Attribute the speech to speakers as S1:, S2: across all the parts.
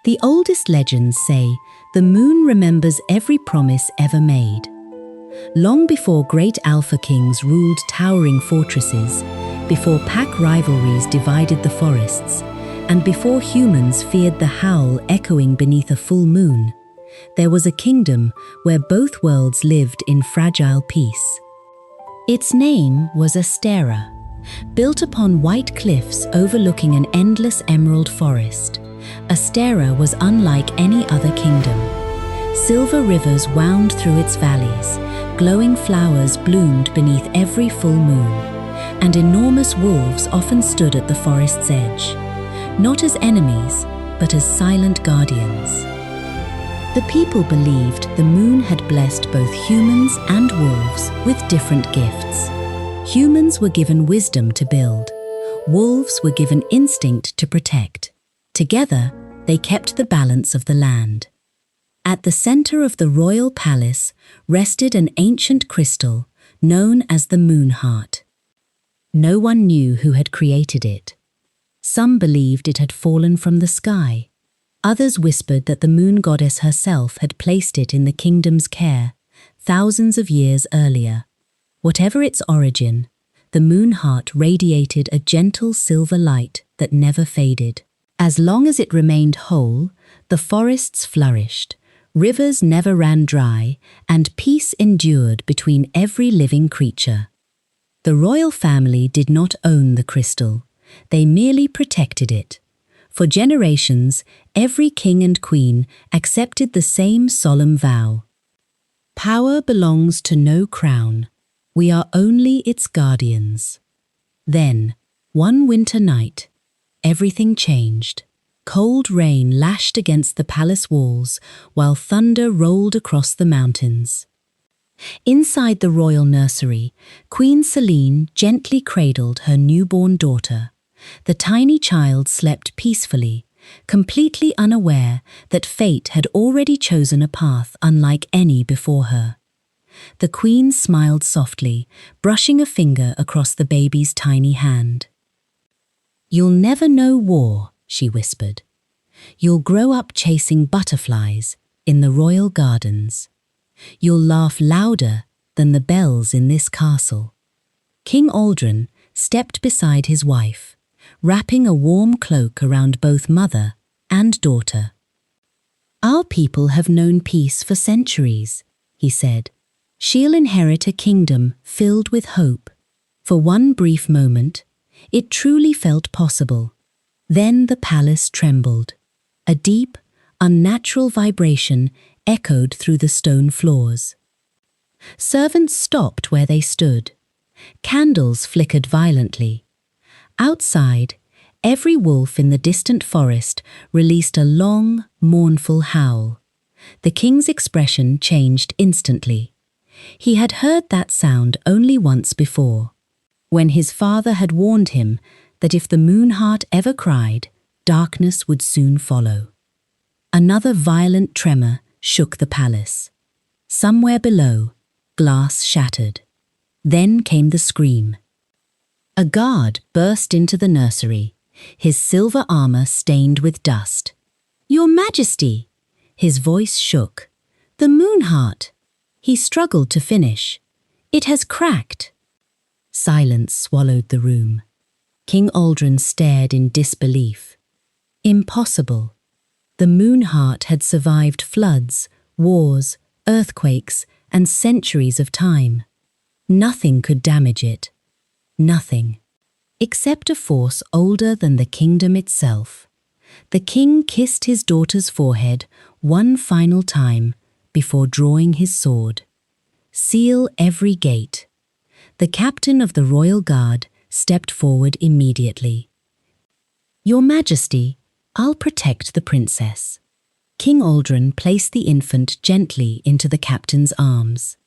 S1: The oldest legends say the moon remembers every promise ever made. Long before great Alpha Kings ruled towering fortresses, before pack rivalries divided the forests, and before humans feared the howl echoing beneath a full moon, there was a kingdom where both worlds lived in fragile peace. Its name was Astera, built upon white cliffs overlooking an endless emerald forest. Astera was unlike any other kingdom. Silver rivers wound through its valleys, glowing flowers bloomed beneath every full moon, and enormous wolves often stood at the forest's edge, not as enemies, but as silent guardians. The people believed the moon had blessed both humans and wolves with different gifts. Humans were given wisdom to build. Wolves were given instinct to protect. Together, they kept the balance of the land. At the center of the royal palace rested an ancient crystal known as the moon heart. No one knew who had created it. Some believed it had fallen from the sky. Others whispered that the moon goddess herself had placed it in the kingdom's care thousands of years earlier. Whatever its origin, the moon heart radiated a gentle silver light that never faded. As long as it remained whole, the forests flourished, rivers never ran dry, and peace endured between every living creature. The royal family did not own the crystal. They merely protected it. For generations, every king and queen accepted the same solemn vow. Power belongs to no crown. We are only its guardians. Then, one winter night, everything changed. Cold rain lashed against the palace walls while thunder rolled across the mountains. Inside the royal nursery, Queen Selene gently cradled her newborn daughter. The tiny child slept peacefully, completely unaware that fate had already chosen a path unlike any before her. The queen smiled softly, brushing a finger across the baby's tiny hand. "You'll never know war," she whispered. "You'll grow up chasing butterflies in the royal gardens. You'll laugh louder than the bells in this castle." King Aldrin stepped beside his wife, wrapping a warm cloak around both mother and daughter. "Our people have known peace for centuries," he said. "She'll inherit a kingdom filled with hope." For one brief moment, it truly felt possible. Then the palace trembled. A deep, unnatural vibration echoed through the stone floors. Servants stopped where they stood. Candles flickered violently. Outside, every wolf in the distant forest released a long, mournful howl. The king's expression changed instantly. He had heard that sound only once before, when his father had warned him that if the moon heart ever cried, darkness would soon follow. Another violent tremor shook the palace. Somewhere below, glass shattered. Then came the scream. A guard burst into the nursery, his silver armor stained with dust. "Your Majesty!" His voice shook. "The moon heart!" He struggled to finish. "It has cracked." Silence swallowed the room. King Aldrin stared in disbelief. Impossible. The moon heart had survived floods, wars, earthquakes, and centuries of time. Nothing could damage it. Nothing. Except a force older than the kingdom itself. The king kissed his daughter's forehead one final time before drawing his sword. "Seal every gate." The captain of the royal guard stepped forward immediately. "Your Majesty, I'll protect the princess." King Aldrin placed the infant gently into the captain's arms.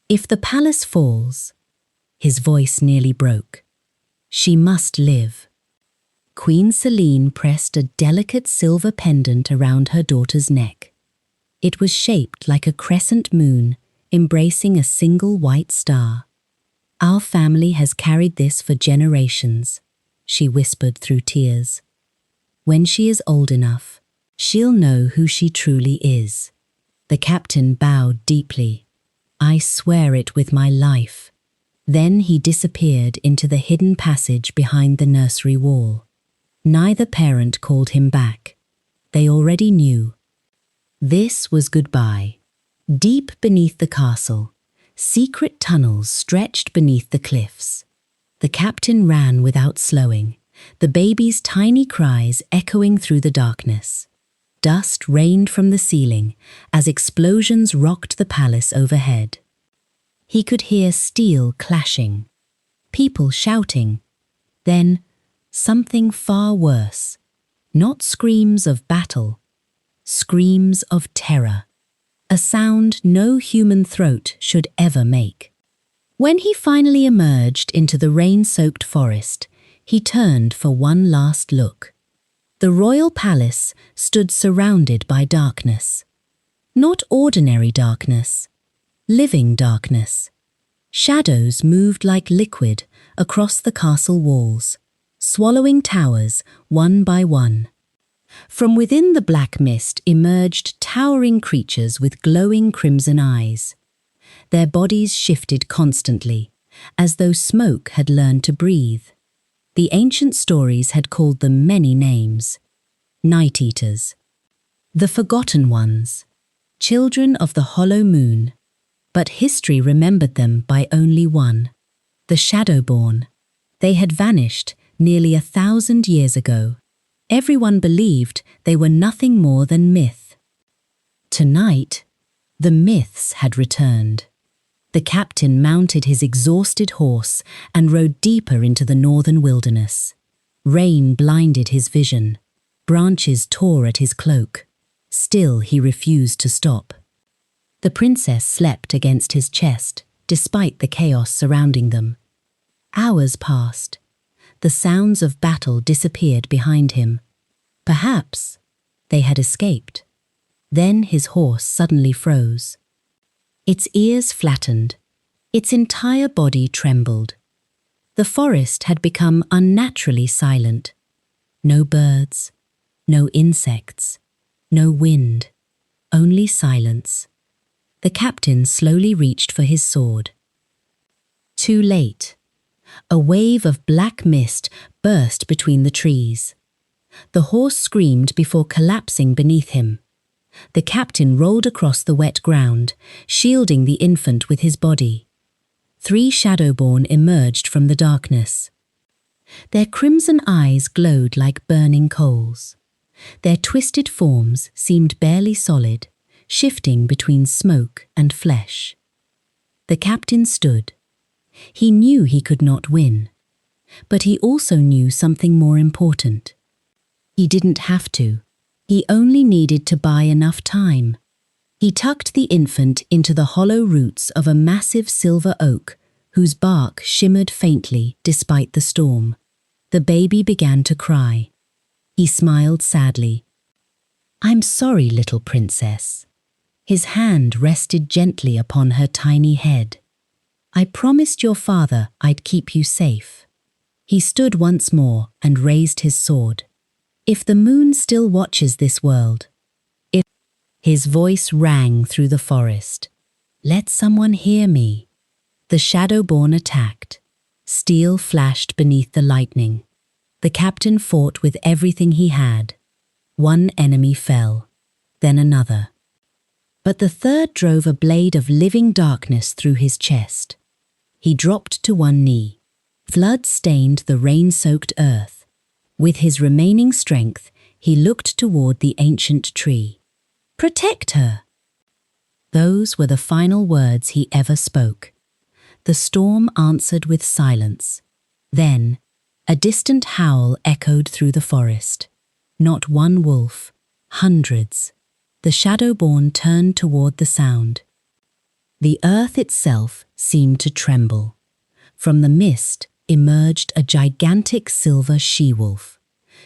S1: "If the palace falls," his voice nearly broke, "she must live." Queen Selene pressed a delicate silver pendant around her daughter's neck. It was shaped like a crescent moon, embracing a single white star. "Our family has carried this for generations," she whispered through tears. "When she is old enough, She'll know who she truly is. The captain bowed deeply. I swear it with my life. Then he disappeared into the hidden passage behind the nursery wall. Neither parent called him back. They already knew. This was goodbye. Deep beneath the castle, secret tunnels stretched beneath the cliffs. The captain ran without slowing, the baby's tiny cries echoing through the darkness. Dust rained from the ceiling as explosions rocked the palace overhead. He could hear steel clashing, people shouting, then something far worse. Not screams of battle, screams of terror. A sound no human throat should ever make. When he finally emerged into the rain-soaked forest, he turned for one last look. The royal palace stood surrounded by darkness. Not ordinary darkness, living darkness. Shadows moved like liquid across the castle walls, swallowing towers one by one. From within the black mist emerged towering creatures with glowing crimson eyes. Their bodies shifted constantly, as though smoke had learned to breathe. The ancient stories had called them many names. Night Eaters, the Forgotten Ones, children of the hollow moon. But history remembered them by only one, the Shadowborn. They had vanished nearly 1,000 years ago. Everyone believed they were nothing more than myth. Tonight, the myths had returned. The captain mounted his exhausted horse and rode deeper into the northern wilderness. Rain blinded his vision. Branches tore at his cloak. Still he refused to stop. The princess slept against his chest, despite the chaos surrounding them. Hours passed. The sounds of battle disappeared behind him. Perhaps they had escaped. Then his horse suddenly froze. Its ears flattened. Its entire body trembled. The forest had become unnaturally silent. No birds, no insects, no wind, only silence. The captain slowly reached for his sword. Too late. A wave of black mist burst between the trees. The horse screamed before collapsing beneath him. The captain rolled across the wet ground, shielding the infant with his body. 3 Shadowborn emerged from the darkness. Their crimson eyes glowed like burning coals. Their twisted forms seemed barely solid, shifting between smoke and flesh. The captain stood. He knew he could not win, but he also knew something more important. He didn't have to. He only needed to buy enough time. He tucked the infant into the hollow roots of a massive silver oak whose bark shimmered faintly despite the storm. The baby began to cry. He smiled sadly. "I'm sorry, little princess." His hand rested gently upon her tiny head. "I promised your father I'd keep you safe." He stood once more and raised his sword. "If the moon still watches this world, if..." His voice rang through the forest. "Let someone hear me." The Shadowborn attacked. Steel flashed beneath the lightning. The captain fought with everything he had. One enemy fell, then another. But the third drove a blade of living darkness through his chest. He dropped to one knee. Flood stained the rain-soaked earth. With his remaining strength, he looked toward the ancient tree. "Protect her!" Those were the final words he ever spoke. The storm answered with silence. Then, a distant howl echoed through the forest. Not one wolf, hundreds. The Shadowborn turned toward the sound. The earth itself seemed to tremble. From the mist emerged a gigantic silver she-wolf.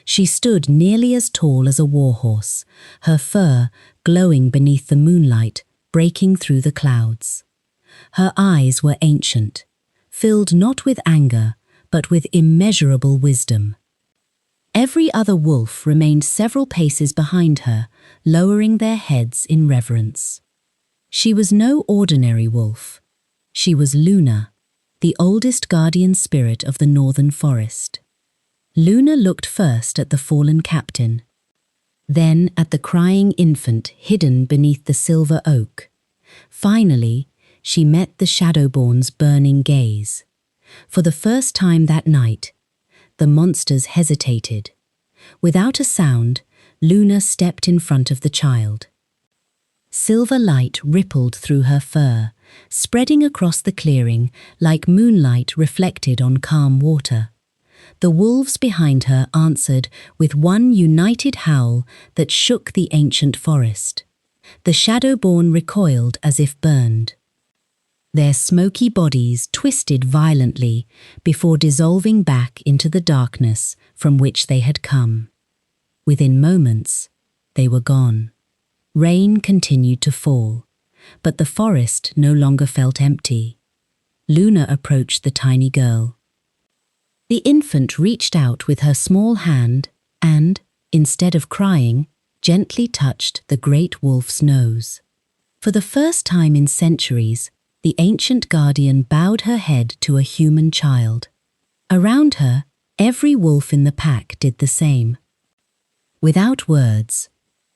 S1: She stood nearly as tall as a warhorse, her fur glowing beneath the moonlight, breaking through the clouds. Her eyes were ancient, filled not with anger, but with immeasurable wisdom. Every other wolf remained several paces behind her, lowering their heads in reverence. She was no ordinary wolf. She was Luna, the oldest guardian spirit of the northern forest. Luna looked first at the fallen captain, then at the crying infant hidden beneath the silver oak. Finally, she met the Shadowborn's burning gaze. For the first time that night, the monsters hesitated. Without a sound, Luna stepped in front of the child. Silver light rippled through her fur, spreading across the clearing like moonlight reflected on calm water. The wolves behind her answered with one united howl that shook the ancient forest. The Shadowborn recoiled as if burned. Their smoky bodies twisted violently before dissolving back into the darkness from which they had come. Within moments, they were gone. Rain continued to fall, but the forest no longer felt empty. Luna approached the tiny girl. The infant reached out with her small hand and, instead of crying, gently touched the great wolf's nose. For the first time in centuries, the ancient guardian bowed her head to a human child. Around her, every wolf in the pack did the same. Without words,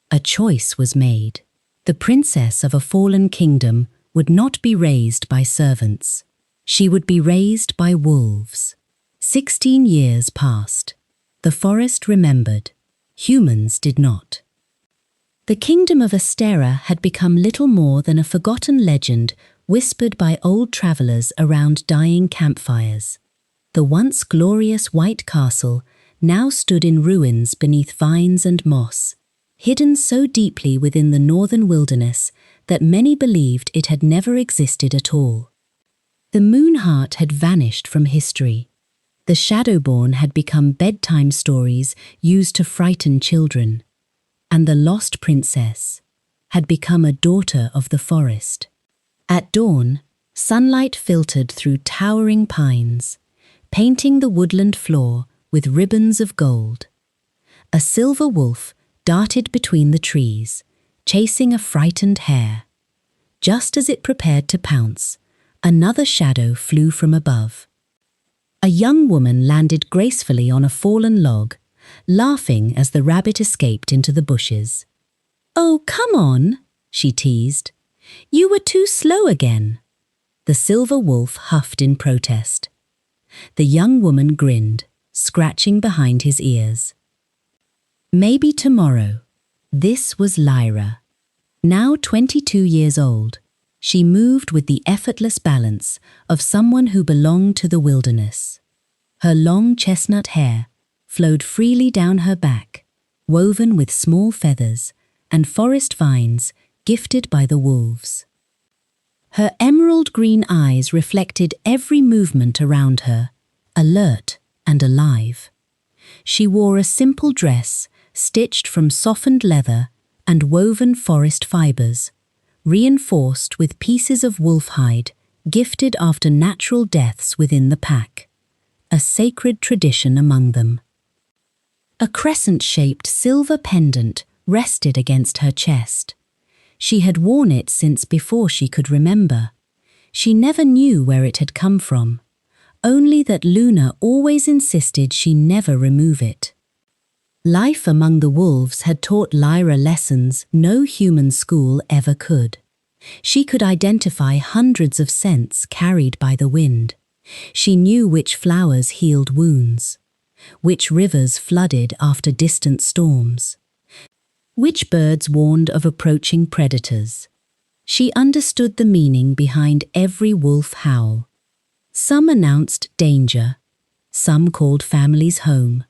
S1: a choice was made. The princess of a fallen kingdom would not be raised by servants. She would be raised by wolves. 16 years passed. The forest remembered. Humans did not. The kingdom of Astera had become little more than a forgotten legend whispered by old travelers around dying campfires. The once glorious white castle now stood in ruins beneath vines and moss, hidden so deeply within the northern wilderness that many believed it had never existed at all. The Moonheart had vanished from history. The Shadowborn had become bedtime stories used to frighten children, and the lost princess had become a daughter of the forest. At dawn, sunlight filtered through towering pines, painting the woodland floor with ribbons of gold. A silver wolf darted between the trees, chasing a frightened hare. Just as it prepared to pounce, another shadow flew from above. A young woman landed gracefully on a fallen log, laughing as the rabbit escaped into the bushes. "Oh, come on," she teased. "You were too slow again." The silver wolf huffed in protest. The young woman grinned, scratching behind his ears. Maybe tomorrow. This was Lyra. Now 22 years old, she moved with the effortless balance of someone who belonged to the wilderness. Her long chestnut hair flowed freely down her back, woven with small feathers and forest vines gifted by the wolves. Her emerald green eyes reflected every movement around her, alert and alive. She wore a simple dress stitched from softened leather and woven forest fibers, reinforced with pieces of wolf hide gifted after natural deaths within the pack, a sacred tradition among them. A crescent-shaped silver pendant rested against her chest. She had worn it since before she could remember. She never knew where it had come from, only that Luna always insisted she never remove it. Life among the wolves had taught Lyra lessons no human school ever could. She could identify hundreds of scents carried by the wind. She knew which flowers healed wounds, which rivers flooded after distant storms, which birds warned of approaching predators. She understood the meaning behind every wolf howl. Some announced danger, some called families home,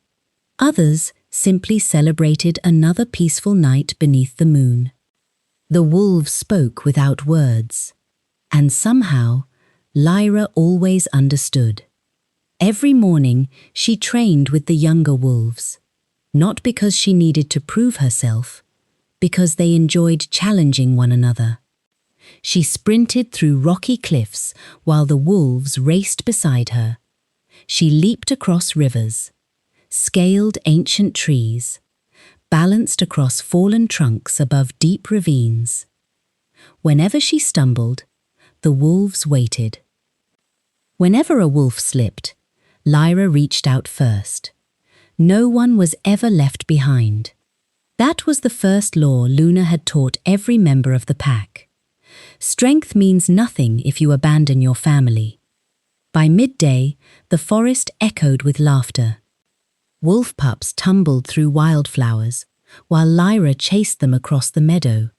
S1: others simply celebrated another peaceful night beneath the moon. The wolves spoke without words, and somehow Lyra always understood. Every morning she trained with the younger wolves, not because she needed to prove herself, because they enjoyed challenging one another. She sprinted through rocky cliffs while the wolves raced beside her. She leaped across rivers, scaled ancient trees, balanced across fallen trunks above deep ravines. Whenever she stumbled, the wolves waited. Whenever a wolf slipped, Lyra reached out first. No one was ever left behind. That was the first law Luna had taught every member of the pack. Strength means nothing if you abandon your family. By midday, the forest echoed with laughter. Wolf pups tumbled through wildflowers, while Lyra chased them across the meadow.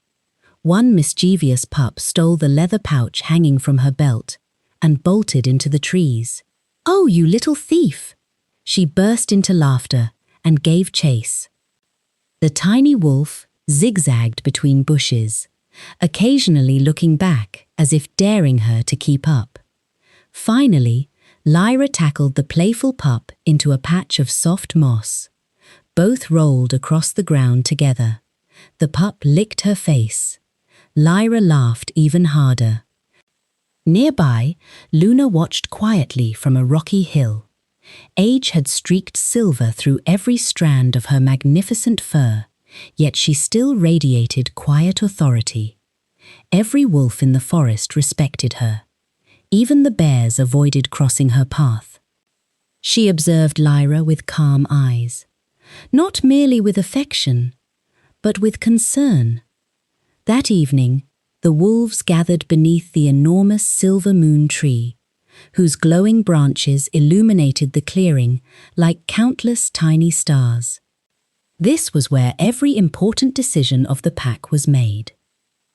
S1: One mischievous pup stole the leather pouch hanging from her belt and bolted into the trees. "Oh, you little thief!" She burst into laughter and gave chase. The tiny wolf zigzagged between bushes, occasionally looking back as if daring her to keep up. Finally, Lyra tackled the playful pup into a patch of soft moss. Both rolled across the ground together. The pup licked her face. Lyra laughed even harder. Nearby, Luna watched quietly from a rocky hill. Age had streaked silver through every strand of her magnificent fur, yet she still radiated quiet authority. Every wolf in the forest respected her. Even the bears avoided crossing her path. She observed Lyra with calm eyes, not merely with affection, but with concern. That evening, the wolves gathered beneath the enormous silver moon tree, whose glowing branches illuminated the clearing like countless tiny stars. This was where every important decision of the pack was made.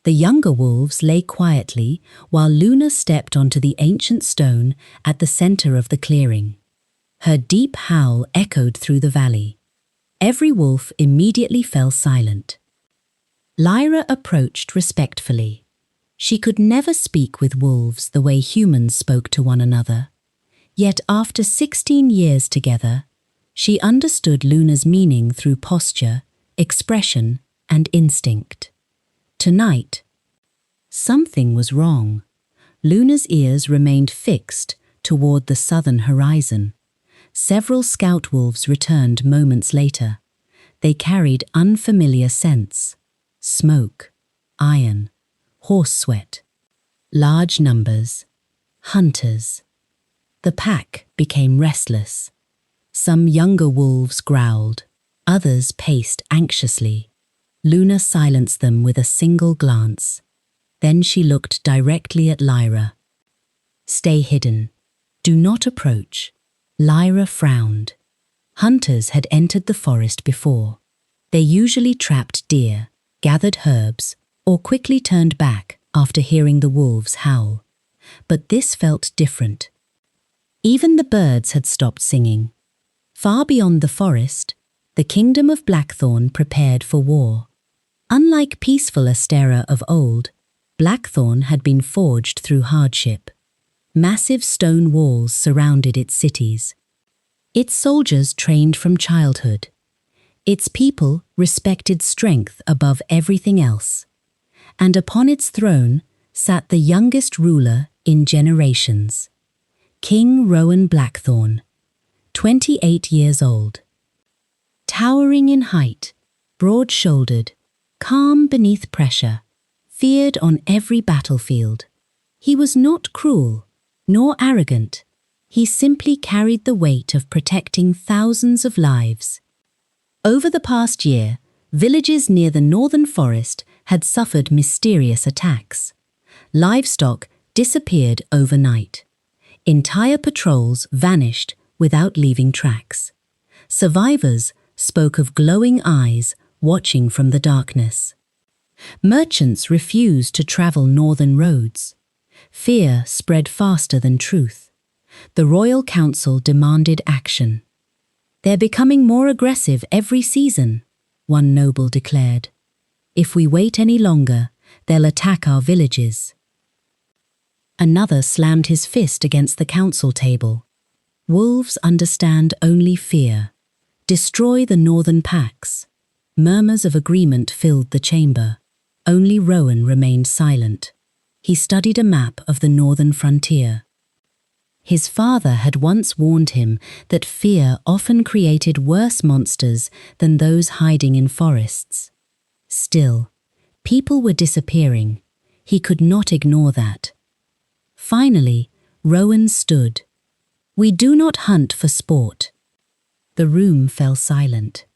S1: The younger wolves lay quietly while Luna stepped onto the ancient stone at the center of the clearing. Her deep howl echoed through the valley. Every wolf immediately fell silent. Lyra approached respectfully. She could never speak with wolves the way humans spoke to one another. Yet after 16 years together, she understood Luna's meaning through posture, expression, and instinct. Tonight, something was wrong. Luna's ears remained fixed toward the southern horizon. Several scout wolves returned moments later. They carried unfamiliar scents: smoke, iron, horse sweat. Large numbers. Hunters. The pack became restless. Some younger wolves growled. Others paced anxiously. Luna silenced them with a single glance. Then she looked directly at Lyra. "Stay hidden. Do not approach." Lyra frowned. Hunters had entered the forest before. They usually trapped deer, gathered herbs, or quickly turned back after hearing the wolves howl. But this felt different. Even the birds had stopped singing. Far beyond the forest, the kingdom of Blackthorn prepared for war. Unlike peaceful Astera of old, Blackthorn had been forged through hardship. Massive stone walls surrounded its cities. Its soldiers trained from childhood. Its people respected strength above everything else. And upon its throne sat the youngest ruler in generations, King Rowan Blackthorn, 28 years old. Towering in height, broad-shouldered, calm beneath pressure, feared on every battlefield. He was not cruel, nor arrogant. He simply carried the weight of protecting thousands of lives. Over the past year, villages near the northern forest had suffered mysterious attacks. Livestock disappeared overnight. Entire patrols vanished without leaving tracks. Survivors spoke of glowing eyes watching from the darkness. Merchants refused to travel northern roads. Fear spread faster than truth. The Royal Council demanded action. "They're becoming more aggressive every season," one noble declared. "If we wait any longer, they'll attack our villages." Another slammed his fist against the council table. "Wolves understand only fear. Destroy the northern packs." Murmurs of agreement filled the chamber. Only Rowan remained silent. He studied a map of the northern frontier. His father had once warned him that fear often created worse monsters than those hiding in forests. Still, people were disappearing. He could not ignore that. Finally, Rowan stood. "We do not hunt for sport." The room fell silent.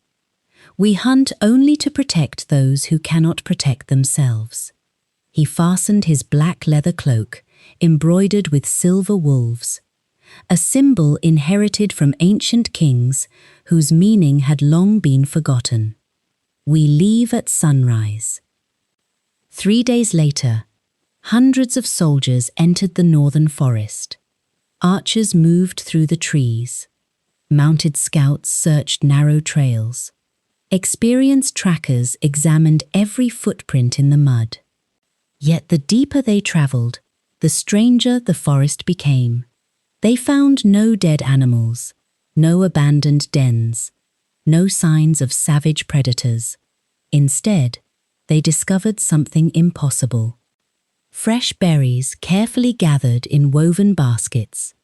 S1: "We hunt only to protect those who cannot protect themselves." He fastened his black leather cloak, embroidered with silver wolves, a symbol inherited from ancient kings whose meaning had long been forgotten. "We leave at sunrise." 3 days later, hundreds of soldiers entered the northern forest. Archers moved through the trees. Mounted scouts searched narrow trails. Experienced trackers examined every footprint in the mud. Yet the deeper they traveled, the stranger the forest became. They found no dead animals, no abandoned dens, no signs of savage predators. Instead, they discovered something impossible. Fresh berries carefully gathered in woven baskets,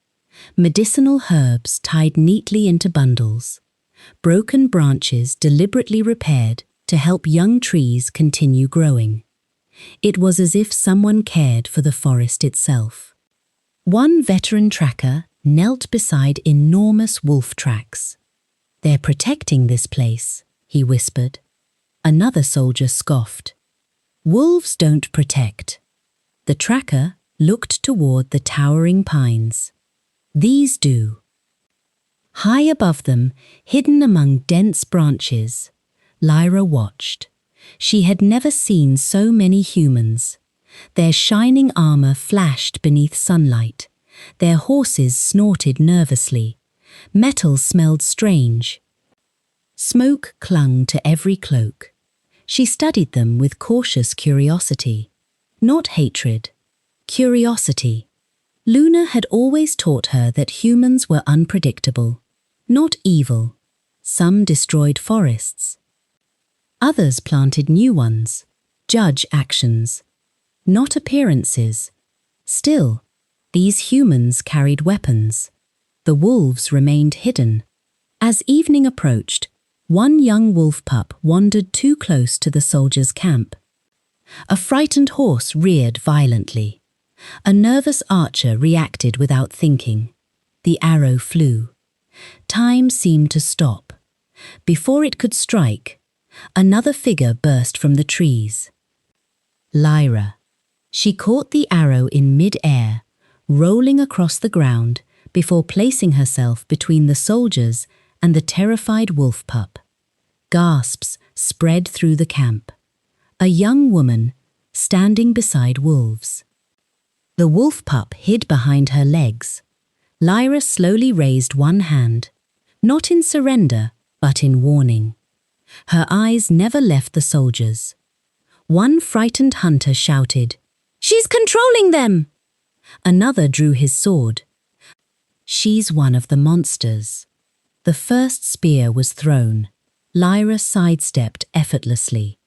S1: medicinal herbs tied neatly into bundles, broken branches deliberately repaired to help young trees continue growing. It was as if someone cared for the forest itself. One veteran tracker knelt beside enormous wolf tracks. "They're protecting this place," he whispered. Another soldier scoffed. "Wolves don't protect." The tracker looked toward the towering pines. "These do." High above them, hidden among dense branches, Lyra watched. She had never seen so many humans. Their shining armor flashed beneath sunlight. Their horses snorted nervously. Metal smelled strange. Smoke clung to every cloak. She studied them with cautious curiosity. Not hatred, curiosity. Luna had always taught her that humans were unpredictable, not evil. Some destroyed forests. Others planted new ones. Judge actions, not appearances. Still, these humans carried weapons. The wolves remained hidden. As evening approached, one young wolf pup wandered too close to the soldiers' camp. A frightened horse reared violently. A nervous archer reacted without thinking. The arrow flew. Time seemed to stop. Before it could strike, another figure burst from the trees. Lyra. She caught the arrow in mid-air, rolling across the ground before placing herself between the soldiers and the terrified wolf pup. Gasps spread through the camp. A young woman standing beside wolves. The wolf pup hid behind her legs. Lyra slowly raised one hand, not in surrender, but in warning. Her eyes never left the soldiers. One frightened hunter shouted, "She's controlling them!" Another drew his sword. "She's one of the monsters." The first spear was thrown. Lyra sidestepped effortlessly.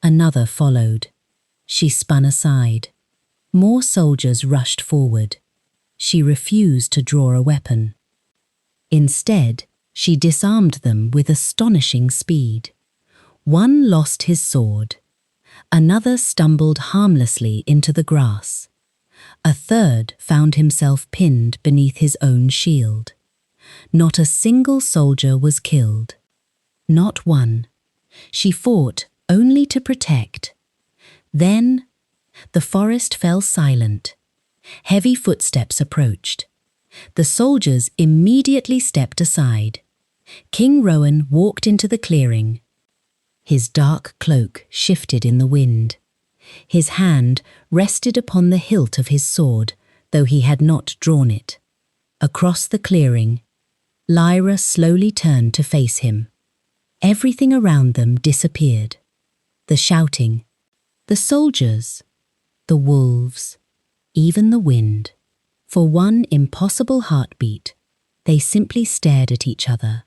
S1: Another followed. She spun aside. More soldiers rushed forward. She refused to draw a weapon. Instead, she disarmed them with astonishing speed. One lost his sword. Another stumbled harmlessly into the grass. A third found himself pinned beneath his own shield. Not a single soldier was killed. Not one. She fought only to protect. Then, the forest fell silent. Heavy footsteps approached. The soldiers immediately stepped aside. King Rowan walked into the clearing. His dark cloak shifted in the wind. His hand rested upon the hilt of his sword, though he had not drawn it. Across the clearing, Lyra slowly turned to face him. Everything around them disappeared. The shouting, the soldiers, the wolves, even the wind. For one impossible heartbeat, they simply stared at each other.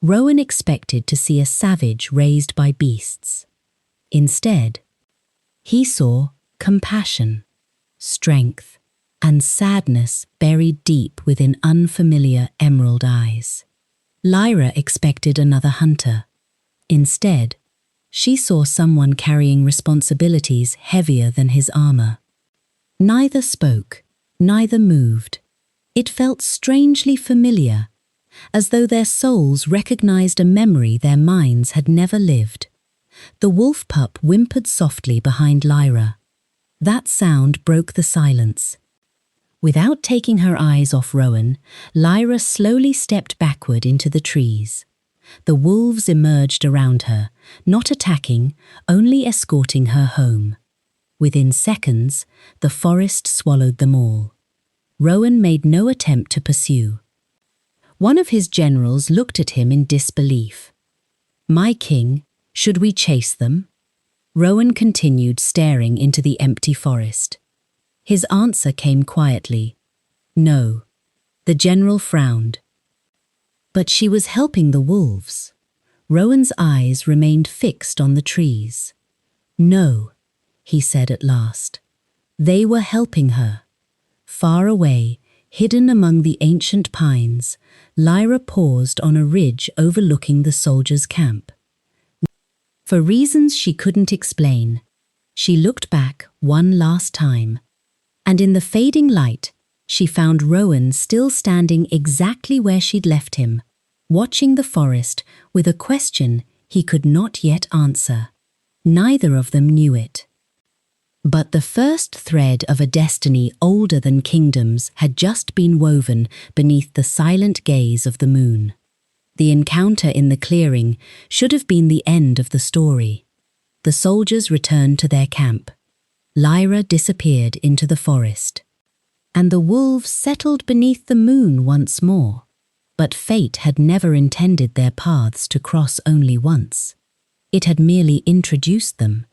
S1: Rowan expected to see a savage raised by beasts. Instead, he saw compassion, strength, and sadness buried deep within unfamiliar emerald eyes. Lyra expected another hunter. Instead, she saw someone carrying responsibilities heavier than his armor. Neither spoke, neither moved. It felt strangely familiar, as though their souls recognized a memory their minds had never lived. The wolf pup whimpered softly behind Lyra. That sound broke the silence. Without taking her eyes off Rowan, Lyra slowly stepped backward into the trees. The wolves emerged around her, not attacking, only escorting her home. Within seconds, the forest swallowed them all. Rowan made no attempt to pursue. One of his generals looked at him in disbelief. "My king, should we chase them?" Rowan continued staring into the empty forest. His answer came quietly. "No." The general frowned. But she was helping the wolves. Rowan's eyes remained fixed on the trees. "No," he said at last. They were helping her. Far away, hidden among the ancient pines, Lyra paused on a ridge overlooking the soldiers' camp. For reasons she couldn't explain, she looked back one last time, and in the fading light, she found Rowan still standing exactly where she'd left him, watching the forest with a question he could not yet answer. Neither of them knew it. But the first thread of a destiny older than kingdoms had just been woven beneath the silent gaze of the moon. The encounter in the clearing should have been the end of the story. The soldiers returned to their camp. Lyra disappeared into the forest, and the wolves settled beneath the moon once more. But fate had never intended their paths to cross only once. It had merely introduced them.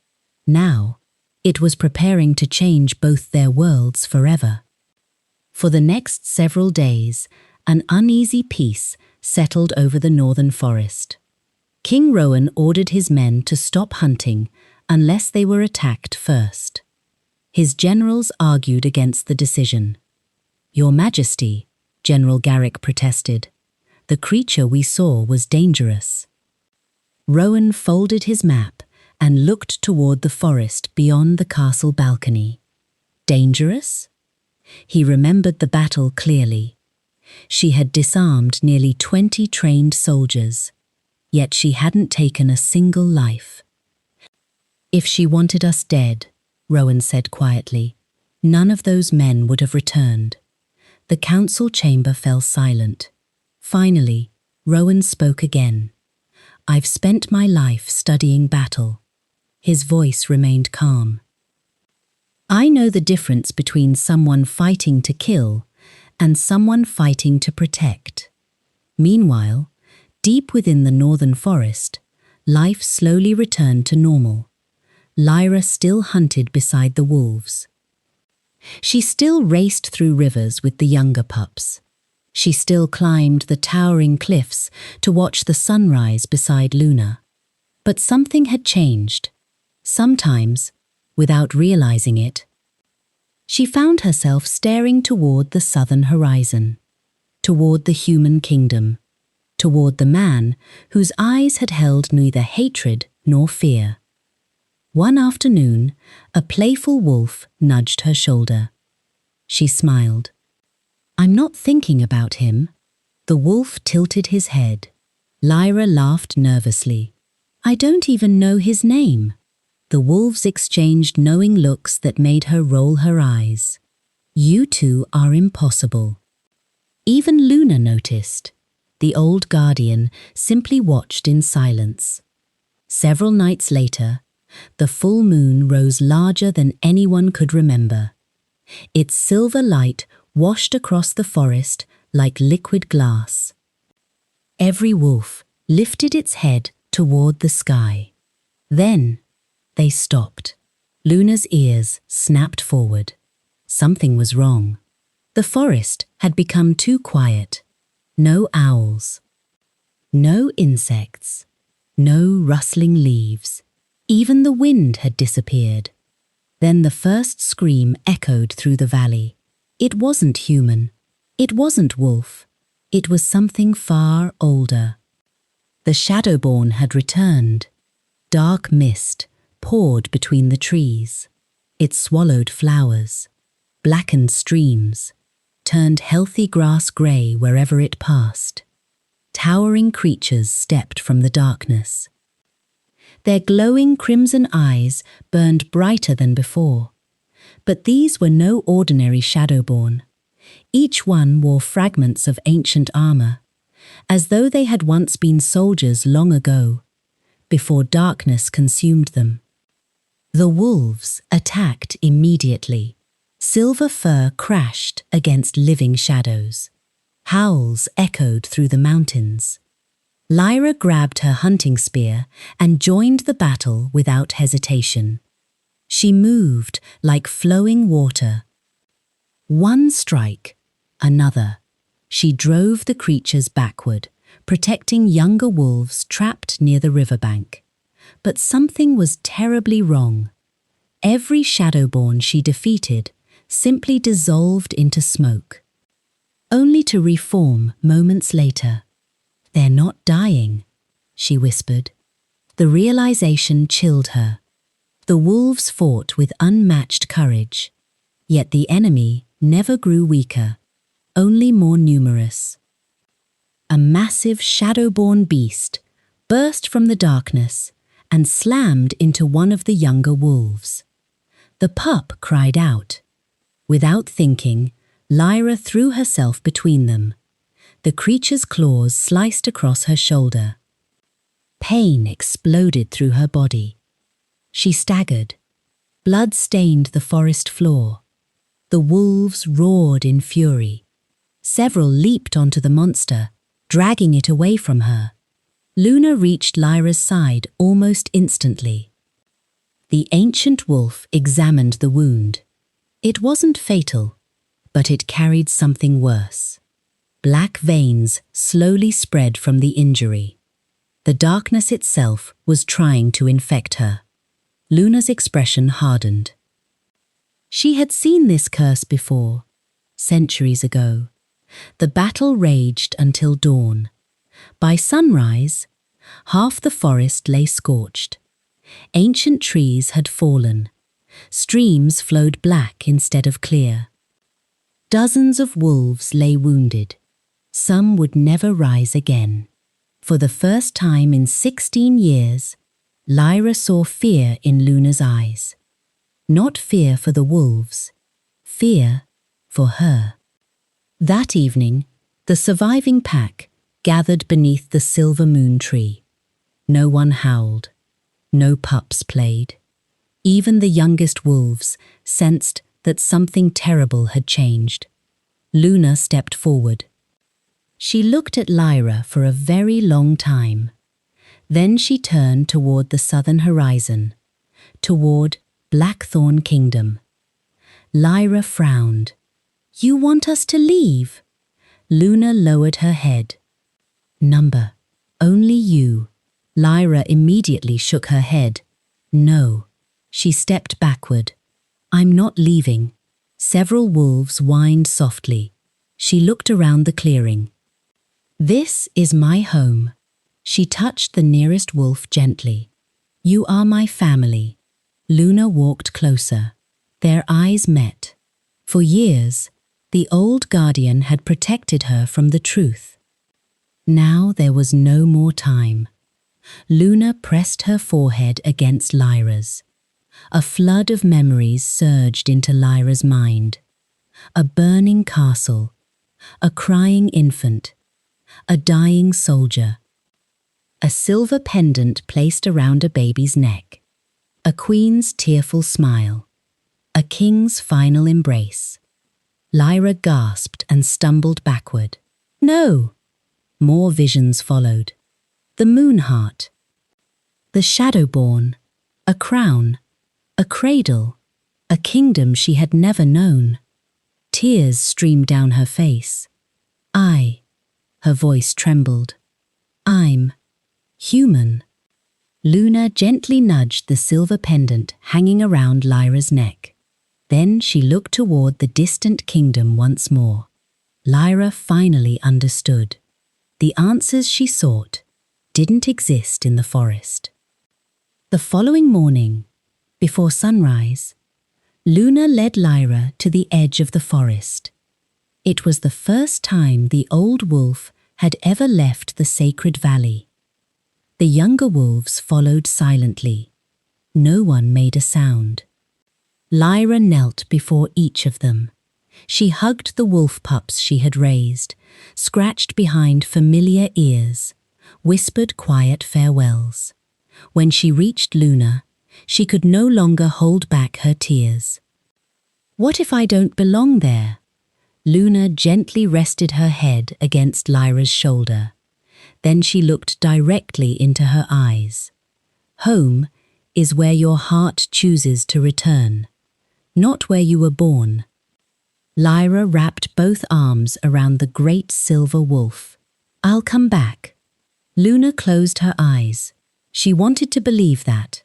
S1: Now, it was preparing to change both their worlds forever. For the next several days, an uneasy peace settled over the northern forest. King Rowan ordered his men to stop hunting unless they were attacked first. His generals argued against the decision. "Your Majesty," General Garrick protested, "the creature we saw was dangerous." Rowan folded his map and looked toward the forest beyond the castle balcony. Dangerous? He remembered the battle clearly. She had disarmed nearly 20 trained soldiers, yet she hadn't taken a single life. "If she wanted us dead," Rowan said quietly, "none of those men would have returned." The council chamber fell silent. Finally, Rowan spoke again. "I've spent my life studying battle." His voice remained calm. "I know the difference between someone fighting to kill and someone fighting to protect." Meanwhile, deep within the northern forest, life slowly returned to normal. Lyra still hunted beside the wolves. She still raced through rivers with the younger pups. She still climbed the towering cliffs to watch the sunrise beside Luna. But something had changed. Sometimes, without realizing it, she found herself staring toward the southern horizon, toward the human kingdom, toward the man whose eyes had held neither hatred nor fear. One afternoon, a playful wolf nudged her shoulder. She smiled. "I'm not thinking about him." The wolf tilted his head. Lyra laughed nervously. "I don't even know his name." The wolves exchanged knowing looks that made her roll her eyes. "You two are impossible." Even Luna noticed. The old guardian simply watched in silence. Several nights later, the full moon rose larger than anyone could remember. Its silver light washed across the forest like liquid glass. Every wolf lifted its head toward the sky. Then they stopped. Luna's ears snapped forward. Something was wrong. The forest had become too quiet. No owls. No insects. No rustling leaves. Even the wind had disappeared. Then the first scream echoed through the valley. It wasn't human. It wasn't wolf. It was something far older. The Shadowborn had returned. Dark mist poured between the trees. It swallowed flowers, blackened streams, turned healthy grass grey wherever it passed. Towering creatures stepped from the darkness. Their glowing crimson eyes burned brighter than before. But these were no ordinary Shadowborn. Each one wore fragments of ancient armor, as though they had once been soldiers long ago, before darkness consumed them. The wolves attacked immediately. Silver fur crashed against living shadows. Howls echoed through the mountains. Lyra grabbed her hunting spear and joined the battle without hesitation. She moved like flowing water. One strike, another. She drove the creatures backward, protecting younger wolves trapped near the riverbank. But something was terribly wrong. Every Shadowborn she defeated simply dissolved into smoke, only to reform moments later. "They're not dying," she whispered. The realization chilled her. The wolves fought with unmatched courage, yet the enemy never grew weaker, only more numerous. A massive Shadowborn beast burst from the darkness and slammed into one of the younger wolves. The pup cried out. Without thinking, Lyra threw herself between them. The creature's claws sliced across her shoulder. Pain exploded through her body. She staggered. Blood stained the forest floor. The wolves roared in fury. Several leaped onto the monster, dragging it away from her. Luna reached Lyra's side almost instantly. The ancient wolf examined the wound. It wasn't fatal, but it carried something worse. Black veins slowly spread from the injury. The darkness itself was trying to infect her. Luna's expression hardened. She had seen this curse before, centuries ago. The battle raged until dawn. By sunrise, half the forest lay scorched. Ancient trees had fallen. Streams flowed black instead of clear. Dozens of wolves lay wounded. Some would never rise again. For the first time in 16 years, Lyra saw fear in Luna's eyes. Not fear for the wolves, fear for her. That evening, the surviving pack gathered beneath the silver moon tree. No one howled. No pups played. Even the youngest wolves sensed that something terrible had changed. Luna stepped forward. She looked at Lyra for a very long time. Then she turned toward the southern horizon, toward Blackthorn Kingdom. Lyra frowned. "You want us to leave?" Luna lowered her head. "Number, only you." Lyra immediately shook her head. "No." She stepped backward. "I'm not leaving." Several wolves whined softly. She looked around the clearing. "This is my home." She touched the nearest wolf gently. "You are my family." Luna walked closer. Their eyes met. For years, the old guardian had protected her from the truth. Now there was no more time. Luna pressed her forehead against Lyra's. A flood of memories surged into Lyra's mind. A burning castle, a crying infant, a dying soldier. A silver pendant placed around a baby's neck. A queen's tearful smile. A king's final embrace. Lyra gasped and stumbled backward. "No!" More visions followed. The moon heart. The Shadowborn. A crown. A cradle. A kingdom she had never known. Tears streamed down her face. Her voice trembled. "I'm human." Luna gently nudged the silver pendant hanging around Lyra's neck. Then she looked toward the distant kingdom once more. Lyra finally understood. The answers she sought didn't exist in the forest. The following morning, before sunrise, Luna led Lyra to the edge of the forest. It was the first time the old wolf had ever left the sacred valley. The younger wolves followed silently. No one made a sound. Lyra knelt before each of them. She hugged the wolf pups she had raised, scratched behind familiar ears, whispered quiet farewells. When she reached Luna, she could no longer hold back her tears. "What if I don't belong there?" Luna gently rested her head against Lyra's shoulder. Then she looked directly into her eyes. "Home is where your heart chooses to return, not where you were born." Lyra wrapped both arms around the great silver wolf. "I'll come back." Luna closed her eyes. She wanted to believe that.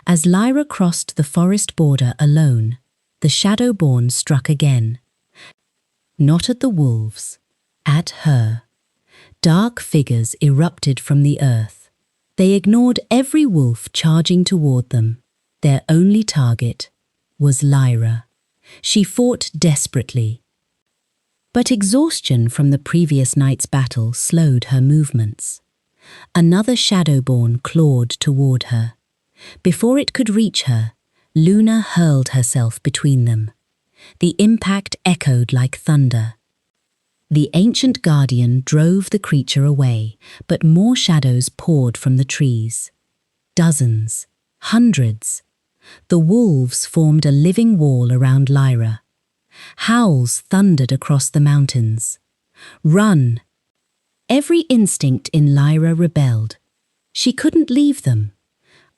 S1: As Lyra crossed the forest border alone, the Shadowborn struck again. Not at the wolves, at her. Dark figures erupted from the earth. They ignored every wolf charging toward them. Their only target was Lyra. She fought desperately. But exhaustion from the previous night's battle slowed her movements. Another Shadowborn clawed toward her. Before it could reach her, Luna hurled herself between them. The impact echoed like thunder. The ancient guardian drove the creature away, but more shadows poured from the trees. Dozens, hundreds. The wolves formed a living wall around Lyra. Howls thundered across the mountains. "Run!" Every instinct in Lyra rebelled. She couldn't leave them.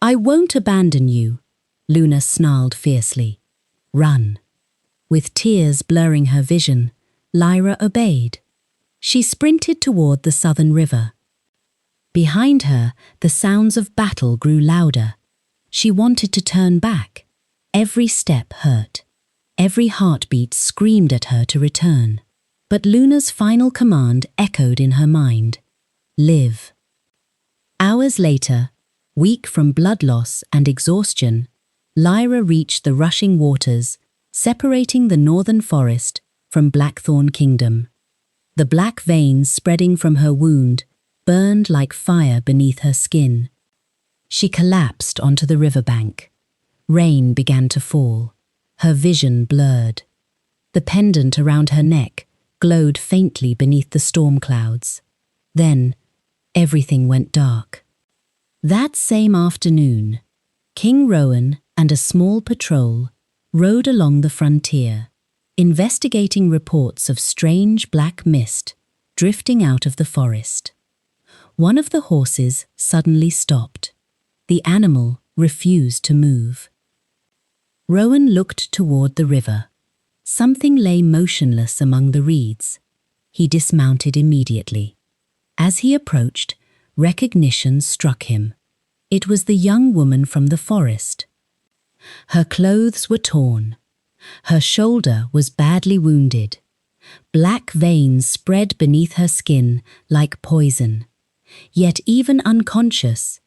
S1: "I won't abandon you," Luna snarled fiercely. "Run." With tears blurring her vision, Lyra obeyed. She sprinted toward the southern river. Behind her, the sounds of battle grew louder. She wanted to turn back. Every step hurt. Every heartbeat screamed at her to return. But Luna's final command echoed in her mind. "Live." Hours later, weak from blood loss and exhaustion, Lyra reached the rushing waters, separating the northern forest from Blackthorn Kingdom. The black veins spreading from her wound burned like fire beneath her skin. She collapsed onto the riverbank. Rain began to fall. Her vision blurred. The pendant around her neck glowed faintly beneath the storm clouds. Then, everything went dark. That same afternoon, King Rowan and a small patrol rode along the frontier, investigating reports of strange black mist drifting out of the forest. One of the horses suddenly stopped. The animal refused to move. Rowan looked toward the river. Something lay motionless among the reeds. He dismounted immediately. As he approached, recognition struck him. It was the young woman from the forest. Her clothes were torn. Her shoulder was badly wounded. Black veins spread beneath her skin like poison. Yet even unconscious,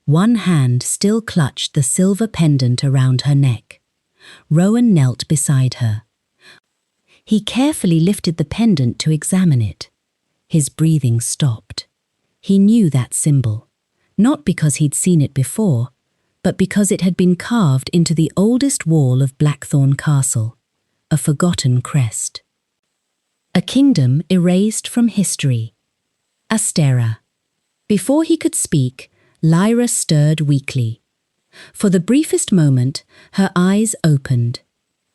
S1: one hand still clutched the silver pendant around her neck. Rowan knelt beside her. He carefully lifted the pendant to examine it. His breathing stopped. He knew that symbol, not because he'd seen it before, but because it had been carved into the oldest wall of Blackthorn Castle, a forgotten crest. A kingdom erased from history. Astera. Before he could speak, Lyra stirred weakly. For the briefest moment, her eyes opened.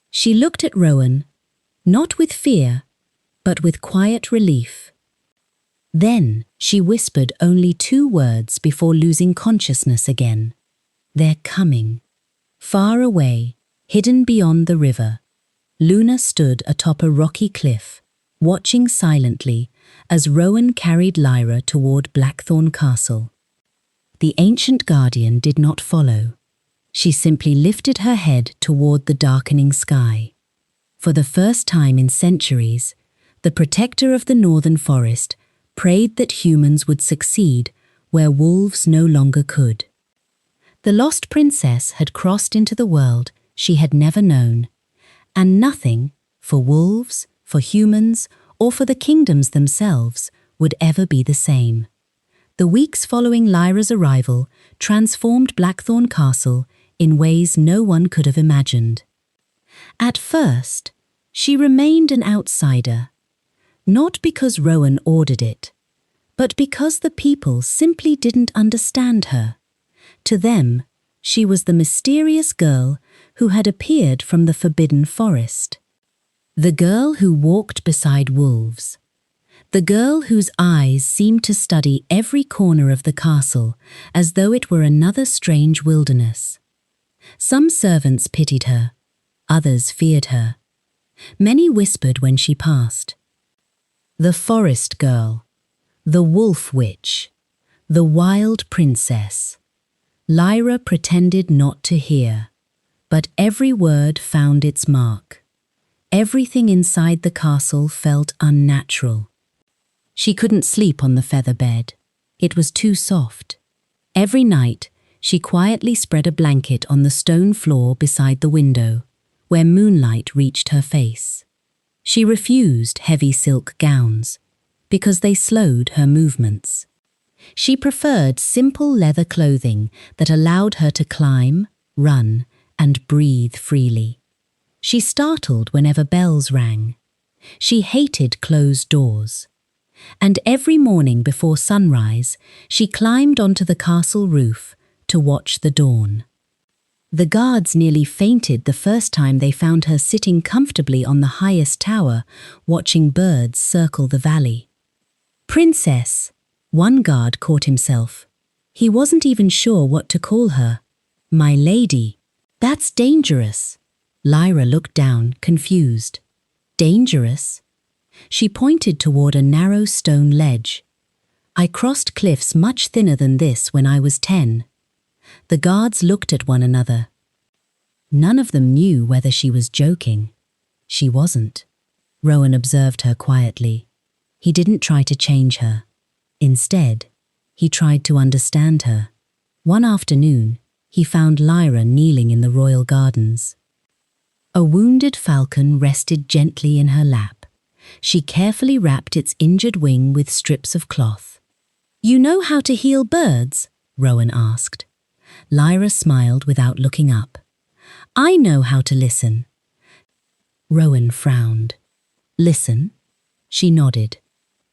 S1: She looked at Rowan, not with fear, but with quiet relief. Then she whispered only 2 words before losing consciousness again. "They're coming." Far away, hidden beyond the river, Luna stood atop a rocky cliff, watching silently as Rowan carried Lyra toward Blackthorn Castle. The ancient guardian did not follow. She simply lifted her head toward the darkening sky. For the first time in centuries, the protector of the northern forest prayed that humans would succeed where wolves no longer could. The lost princess had crossed into the world she had never known, and nothing, for wolves, for humans, or for the kingdoms themselves, would ever be the same. The weeks following Lyra's arrival transformed Blackthorn Castle in ways no one could have imagined. At first, she remained an outsider, not because Rowan ordered it, but because the people simply didn't understand her. To them, she was the mysterious girl who had appeared from the forbidden forest. The girl who walked beside wolves. The girl whose eyes seemed to study every corner of the castle as though it were another strange wilderness. Some servants pitied her, others feared her. Many whispered when she passed. The forest girl, the wolf witch, the wild princess. Lyra pretended not to hear, but every word found its mark. Everything inside the castle felt unnatural. She couldn't sleep on the feather bed. It was too soft. Every night, she quietly spread a blanket on the stone floor beside the window, where moonlight reached her face. She refused heavy silk gowns, because they slowed her movements. She preferred simple leather clothing that allowed her to climb, run, and breathe freely. She startled whenever bells rang. She hated closed doors. And every morning before sunrise, she climbed onto the castle roof to watch the dawn. The guards nearly fainted the first time they found her sitting comfortably on the highest tower, watching birds circle the valley. "Princess," one guard caught himself. He wasn't even sure what to call her. "My lady." "That's dangerous." Lyra looked down, confused. "Dangerous?" She pointed toward a narrow stone ledge. "I crossed cliffs much thinner than this when I was 10. The guards looked at one another. None of them knew whether she was joking. She wasn't. Rowan observed her quietly. He didn't try to change her. Instead, he tried to understand her. One afternoon, he found Lyra kneeling in the royal gardens. A wounded falcon rested gently in her lap. She carefully wrapped its injured wing with strips of cloth. "You know how to heal birds?" Rowan asked. Lyra smiled without looking up. "I know how to listen." Rowan frowned. "Listen?" She nodded.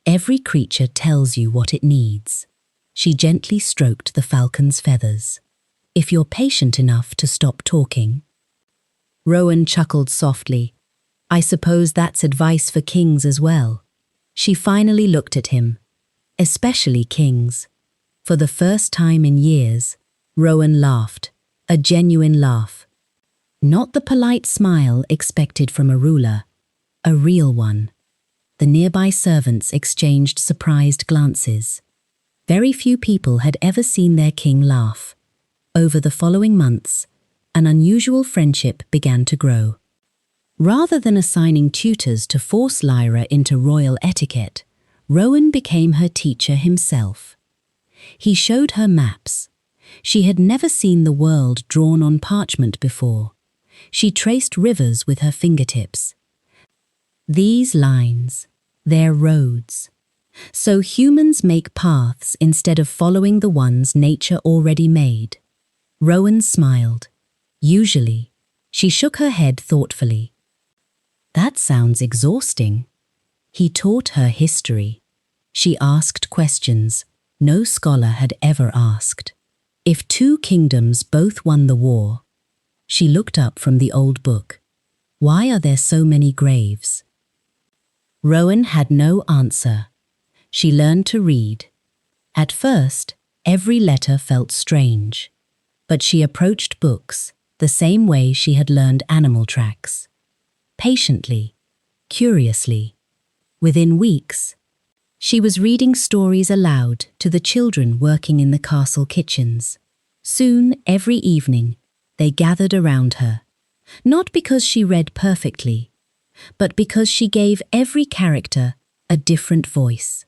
S1: "Every creature tells you what it needs." She gently stroked the falcon's feathers. "If you're patient enough to stop talking." Rowan chuckled softly. "I suppose that's advice for kings as well." She finally looked at him. "Especially kings." For the first time in years, Rowan laughed, a genuine laugh. Not the polite smile expected from a ruler, a real one. The nearby servants exchanged surprised glances. Very few people had ever seen their king laugh. Over the following months, an unusual friendship began to grow. Rather than assigning tutors to force Lyra into royal etiquette, Rowan became her teacher himself. He showed her maps. She had never seen the world drawn on parchment before. She traced rivers with her fingertips. These lines, they're roads. So humans make paths instead of following the ones nature already made. Rowan smiled. Usually, she shook her head thoughtfully. That sounds exhausting. He taught her history. She asked questions no scholar had ever asked. If two kingdoms both won the war, she looked up from the old book. Why are there so many graves? Rowan had no answer. She learned to read. At first, every letter felt strange, but she approached books the same way she had learned animal tracks. Patiently, curiously. Within weeks, she was reading stories aloud to the children working in the castle kitchens. Soon, every evening, They gathered around her, not because she read perfectly, but because she gave every character a different voice.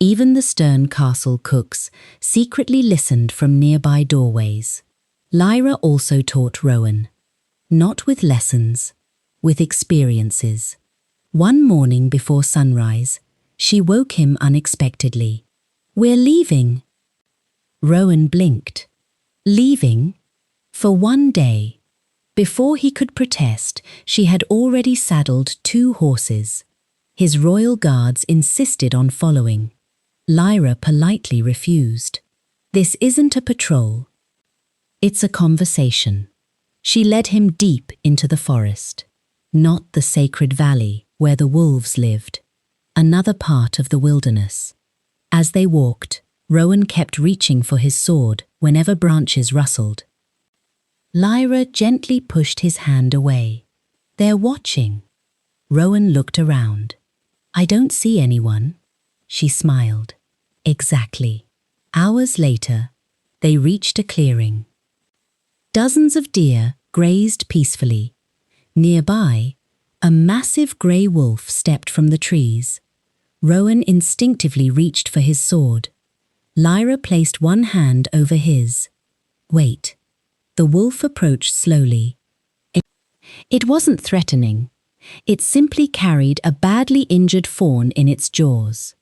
S1: Even the stern castle cooks secretly listened from nearby doorways. Lyra also taught Rowan, not with lessons, with experiences. One morning before sunrise, she woke him unexpectedly. "We're leaving." Rowan blinked. Leaving? For one day. Before he could protest, she had already saddled 2 horses. His royal guards insisted on following. Lyra politely refused. "This isn't a patrol. It's a conversation." She led him deep into the forest, not the sacred valley where the wolves lived, another part of the wilderness. As they walked, Rowan kept reaching for his sword whenever branches rustled. Lyra gently pushed his hand away. "They're watching." Rowan looked around. "I don't see anyone." She smiled. "Exactly." Hours later, they reached a clearing. Dozens of deer grazed peacefully. Nearby, a massive grey wolf stepped from the trees. Rowan instinctively reached for his sword. Lyra placed one hand over his. "Wait." The wolf approached slowly. It wasn't threatening. It simply carried a badly injured fawn in its jaws.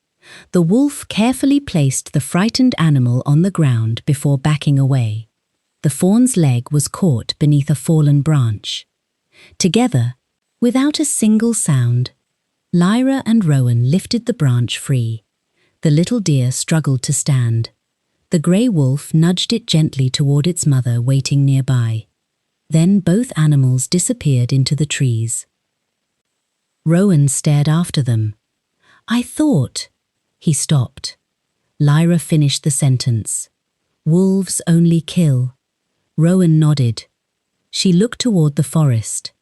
S1: The wolf carefully placed the frightened animal on the ground before backing away. The fawn's leg was caught beneath a fallen branch. Together, without a single sound, Lyra and Rowan lifted the branch free. The little deer struggled to stand. The grey wolf nudged it gently toward its mother waiting nearby. Then both animals disappeared into the trees. Rowan stared after them. "I thought—" He stopped. Lyra finished the sentence. "Wolves only kill." Rowan nodded. She looked toward the forest.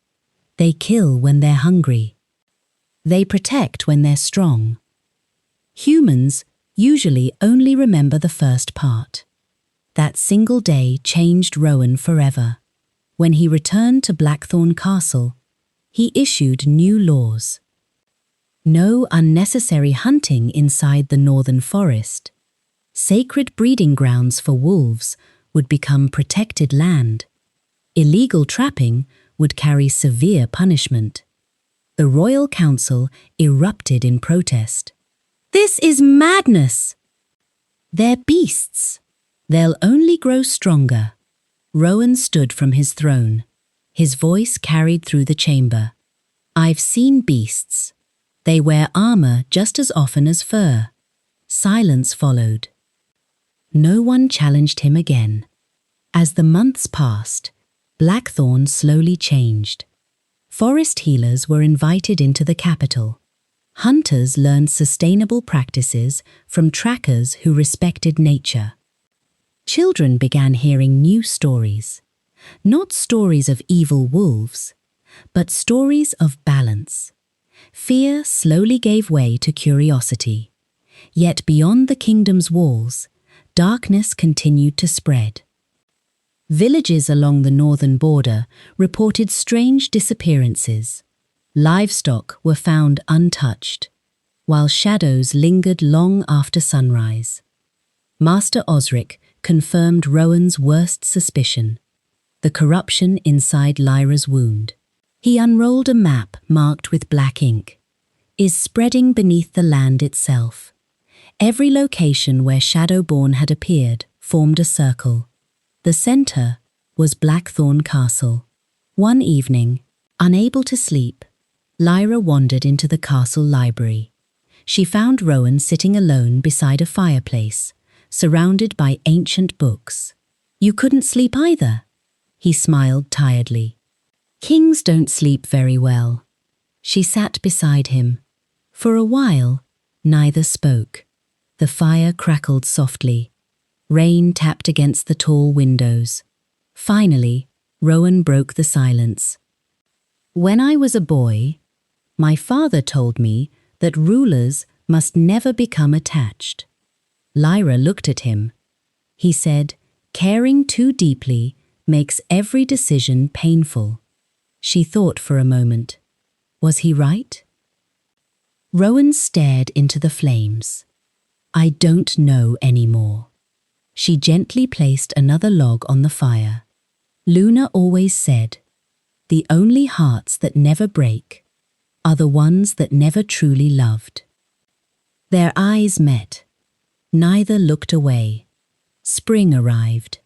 S1: "They kill when they're hungry. They protect when they're strong." Humans usually only remember the first part. That single day changed Rowan forever. When he returned to Blackthorn Castle, he issued new laws. No unnecessary hunting inside the northern forest. Sacred breeding grounds for wolves would become protected land. Illegal trapping would carry severe punishment. The Royal Council erupted in protest. "This is madness!" "They're beasts. They'll only grow stronger." Rowan stood from his throne. His voice carried through the chamber. "I've seen beasts. They wear armor just as often as fur." Silence followed. No one challenged him again. As the months passed, Blackthorn slowly changed. Forest healers were invited into the capital. Hunters learned sustainable practices from trackers who respected nature. Children began hearing new stories. Not stories of evil wolves, but stories of balance. Fear slowly gave way to curiosity. Yet beyond the kingdom's walls, darkness continued to spread. Villages along the northern border reported strange disappearances. Livestock were found untouched, while shadows lingered long after sunrise. Master Osric confirmed Rowan's worst suspicion: the corruption inside Lyra's wound. He unrolled a map marked with black ink. Is spreading beneath the land itself. Every location where Shadowborn had appeared formed a circle. The center was Blackthorn Castle. One evening, unable to sleep, Lyra wandered into the castle library. She found Rowan sitting alone beside a fireplace, surrounded by ancient books. "You couldn't sleep either?" He smiled tiredly. "Kings don't sleep very well." She sat beside him. For a while, neither spoke. The fire crackled softly. Rain tapped against the tall windows. Finally, Rowan broke the silence. "When I was a boy, my father told me that rulers must never become attached." Lyra looked at him. He said, "Caring too deeply makes every decision painful. She thought for a moment. Was he right? Rowan stared into the flames. I don't know anymore. She gently placed another log on the fire. Luna always said, the only hearts that never break are the ones that never truly loved. Their eyes met. Neither looked away. Spring arrived.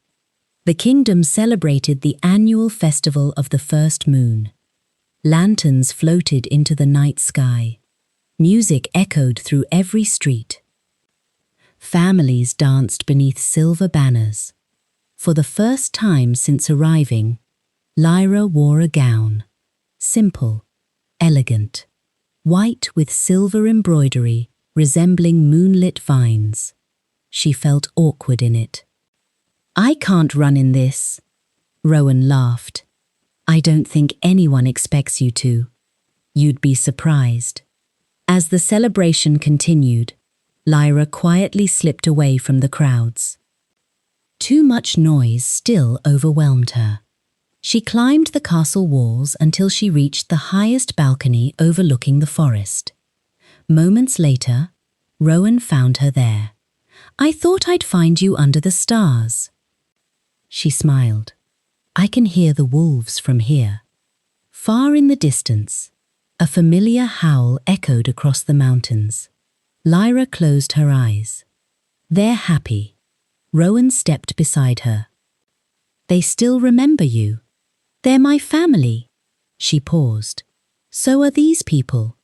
S1: The kingdom celebrated the annual festival of the first moon. Lanterns floated into the night sky. Music echoed through every street. Families danced beneath silver banners. For the first time since arriving, Lyra wore a gown. Simple, elegant, white with silver embroidery resembling moonlit vines. She felt awkward in it. I can't run in this. Rowan laughed. I don't think anyone expects you to. You'd be surprised. As the celebration continued, Lyra quietly slipped away from the crowds. Too much noise still overwhelmed her. She climbed the castle walls until she reached the highest balcony overlooking the forest. Moments later, Rowan found her there. I thought I'd find you under the stars. She smiled. I can hear the wolves from here. Far in the distance, a familiar howl echoed across the mountains. Lyra closed her eyes. They're happy. Rowan stepped beside her. They still remember you. They're my family. She paused. So are these people.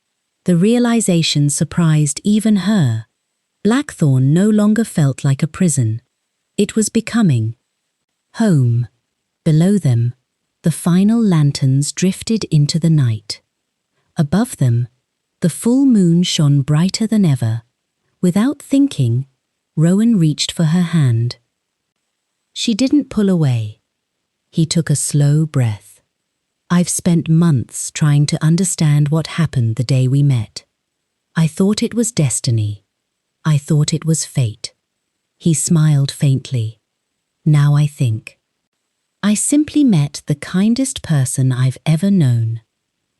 S1: The realization surprised even her. Blackthorn no longer felt like a prison. It was becoming home. Below them, the final lanterns drifted into the night. Above them, the full moon shone brighter than ever. Without thinking, Rowan reached for her hand. She didn't pull away. He took a slow breath. I've spent months trying to understand what happened the day we met. I thought it was destiny. I thought it was fate. He smiled faintly. Now I think. I simply met the kindest person I've ever known.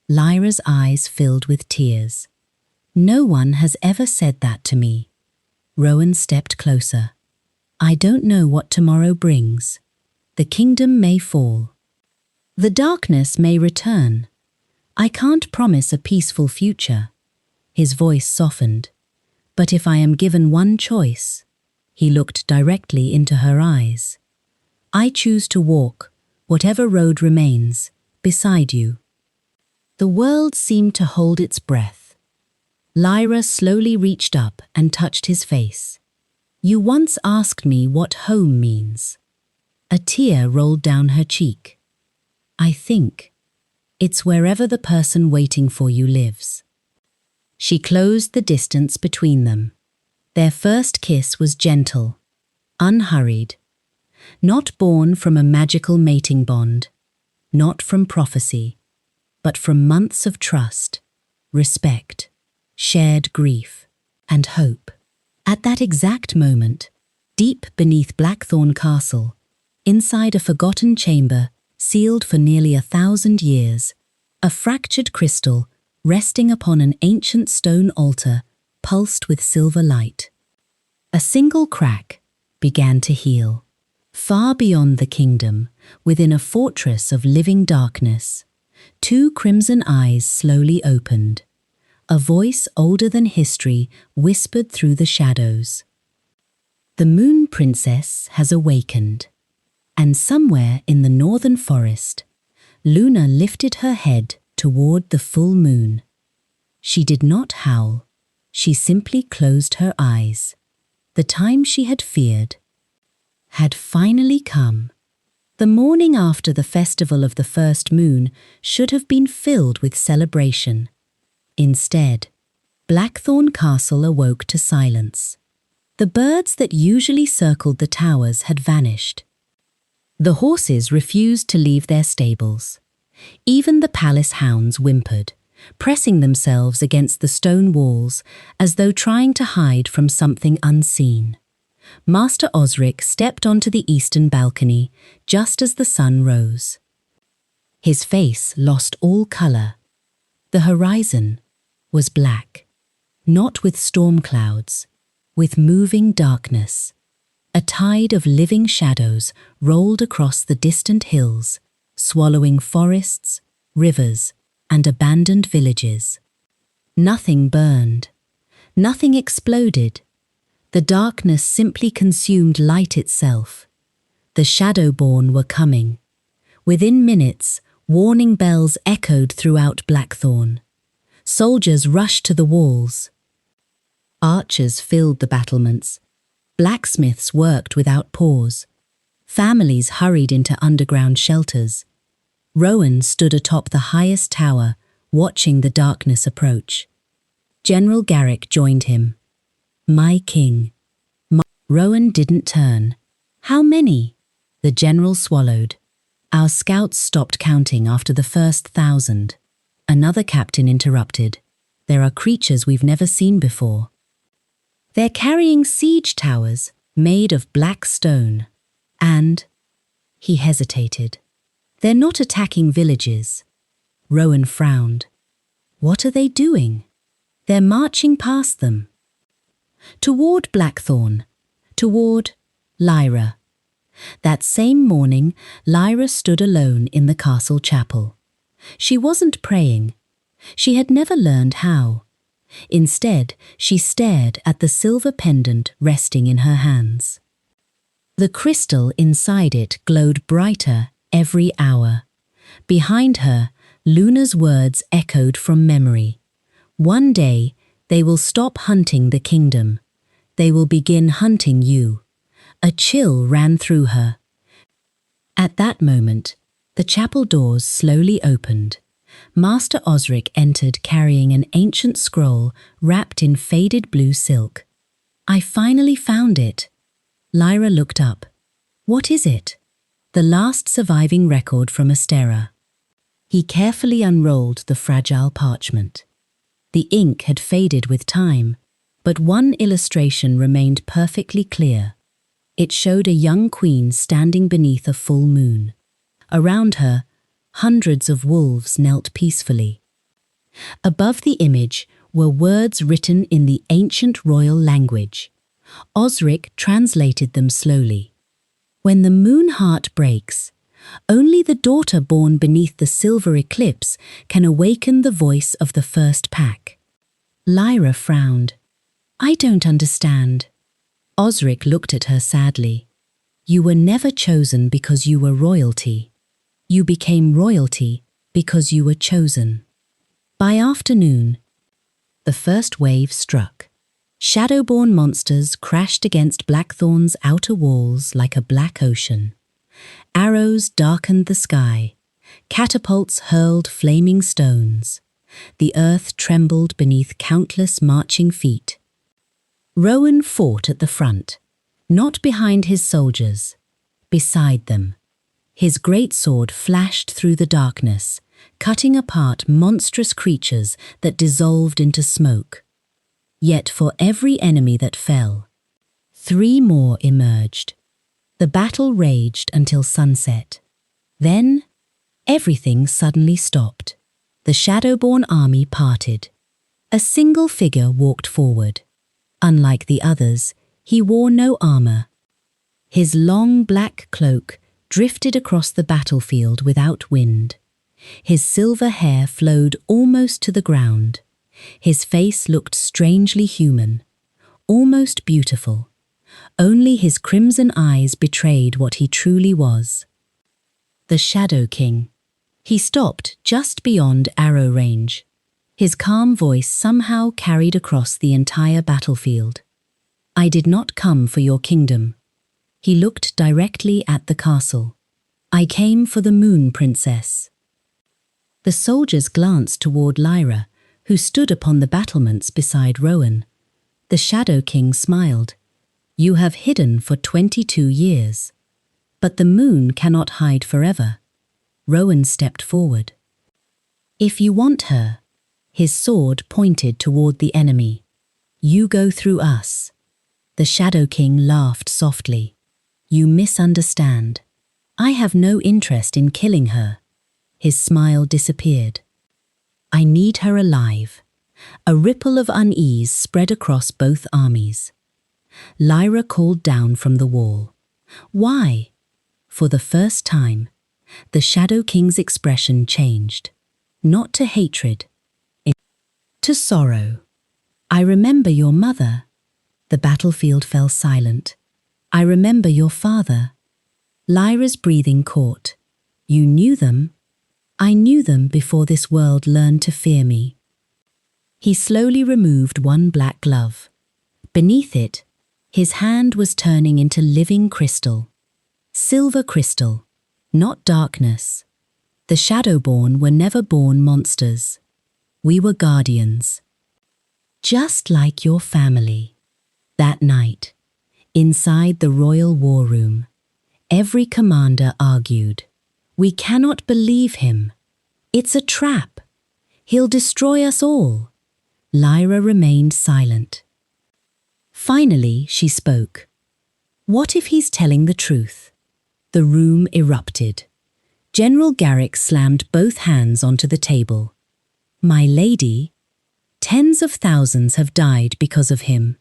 S1: Lyra's eyes filled with tears. No one has ever said that to me. Rowan stepped closer. I don't know what tomorrow brings. The kingdom may fall. The darkness may return. I can't promise a peaceful future. His voice softened. But if I am given one choice, he looked directly into her eyes. I choose to walk, whatever road remains, beside you. The world seemed to hold its breath. Lyra slowly reached up and touched his face. You once asked me what home means. A tear rolled down her cheek. I think it's wherever the person waiting for you lives. She closed the distance between them. Their first kiss was gentle, unhurried, not born from a magical mating bond, not from prophecy, but from months of trust, respect, shared grief, and hope. At that exact moment, deep beneath Blackthorn Castle, inside a forgotten chamber sealed for nearly 1,000 years, a fractured crystal resting upon an ancient stone altar pulsed with silver light. A single crack began to heal. Far beyond the kingdom, within a fortress of living darkness, two crimson eyes slowly opened. A voice older than history whispered through the shadows. The Moon Princess has awakened. And somewhere in the northern forest, Luna lifted her head toward the full moon. She did not howl. She simply closed her eyes. The time she had feared had finally come. The morning after the festival of the first moon should have been filled with celebration. Instead, Blackthorn Castle awoke to silence. The birds that usually circled the towers had vanished. The horses refused to leave their stables. Even the palace hounds whimpered, pressing themselves against the stone walls as though trying to hide from something unseen. Master Osric stepped onto the eastern balcony just as the sun rose. His face lost all color. The horizon was black, not with storm clouds, with moving darkness. A tide of living shadows rolled across the distant hills, swallowing forests, rivers, and abandoned villages. Nothing burned. Nothing exploded. The darkness simply consumed light itself. The Shadowborn were coming. Within minutes, warning bells echoed throughout Blackthorn. Soldiers rushed to the walls. Archers filled the battlements. Blacksmiths worked without pause. Families hurried into underground shelters. Rowan stood atop the highest tower, watching the darkness approach. General Garrick joined him. "My king." Rowan didn't turn. "How many?" The general swallowed. "Our scouts stopped counting after the first 1,000. Another captain interrupted. "There are creatures we've never seen before. They're carrying siege towers made of black stone. And—" he hesitated. "They're not attacking villages." Rowan frowned. "What are they doing?" "They're marching past them. Toward Blackthorn. Toward Lyra." That same morning, Lyra stood alone in the castle chapel. She wasn't praying. She had never learned how. Instead, she stared at the silver pendant resting in her hands. The crystal inside it glowed brighter every hour. Behind her, Luna's words echoed from memory. "One day, they will stop hunting the kingdom. They will begin hunting you." A chill ran through her. At that moment, the chapel doors slowly opened. Master Osric entered carrying an ancient scroll wrapped in faded blue silk. "I finally found it." Lyra looked up. "What is it?" "The last surviving record from Astera." He carefully unrolled the fragile parchment. The ink had faded with time, but one illustration remained perfectly clear. It showed a young queen standing beneath a full moon. Around her, hundreds of wolves knelt peacefully. Above the image were words written in the ancient royal language. Osric translated them slowly. "When the moon heart breaks, only the daughter born beneath the silver eclipse can awaken the voice of the first pack." Lyra frowned. "I don't understand." Osric looked at her sadly. "You were never chosen because you were royalty. You became royalty because you were chosen." By afternoon, the first wave struck. Shadowborn monsters crashed against Blackthorn's outer walls like a black ocean. Arrows darkened the sky. Catapults hurled flaming stones. The earth trembled beneath countless marching feet. Rowan fought at the front, not behind his soldiers, beside them. His greatsword flashed through the darkness, cutting apart monstrous creatures that dissolved into smoke. Yet for every enemy that fell, 3 more emerged. The battle raged until sunset. Then, everything suddenly stopped. The Shadowborn army parted. A single figure walked forward. Unlike the others, he wore no armor. His long black cloak drifted across the battlefield without wind. His silver hair flowed almost to the ground. His face looked strangely human, almost beautiful. Only his crimson eyes betrayed what he truly was. The Shadow King. He stopped just beyond arrow range. His calm voice somehow carried across the entire battlefield. "I did not come for your kingdom." He looked directly at the castle. "I came for the Moon Princess." The soldiers glanced toward Lyra, who stood upon the battlements beside Rowan. The Shadow King smiled. "You have hidden for 22 years. But the moon cannot hide forever." Rowan stepped forward. "If you want her," his sword pointed toward the enemy, "you go through us." The Shadow King laughed softly. You misunderstand. I have no interest in killing her. His smile disappeared. I need her alive. A ripple of unease spread across both armies. Lyra called down from the wall. Why? For the first time, the Shadow King's expression changed. Not to hatred, to sorrow. I remember your mother. The battlefield fell silent. I remember your father. Lyra's breathing caught. You knew them? I knew them before this world learned to fear me. He slowly removed one black glove. Beneath it, his hand was turning into living crystal. Silver crystal, not darkness. The Shadowborn were never born monsters. We were guardians. Just like your family. That night, inside the royal war room, every commander argued. We cannot believe him. It's a trap. He'll destroy us all. Lyra remained silent. Finally, she spoke. What if he's telling the truth? The room erupted. General Garrick slammed both hands onto the table. My lady, tens of thousands have died because of him.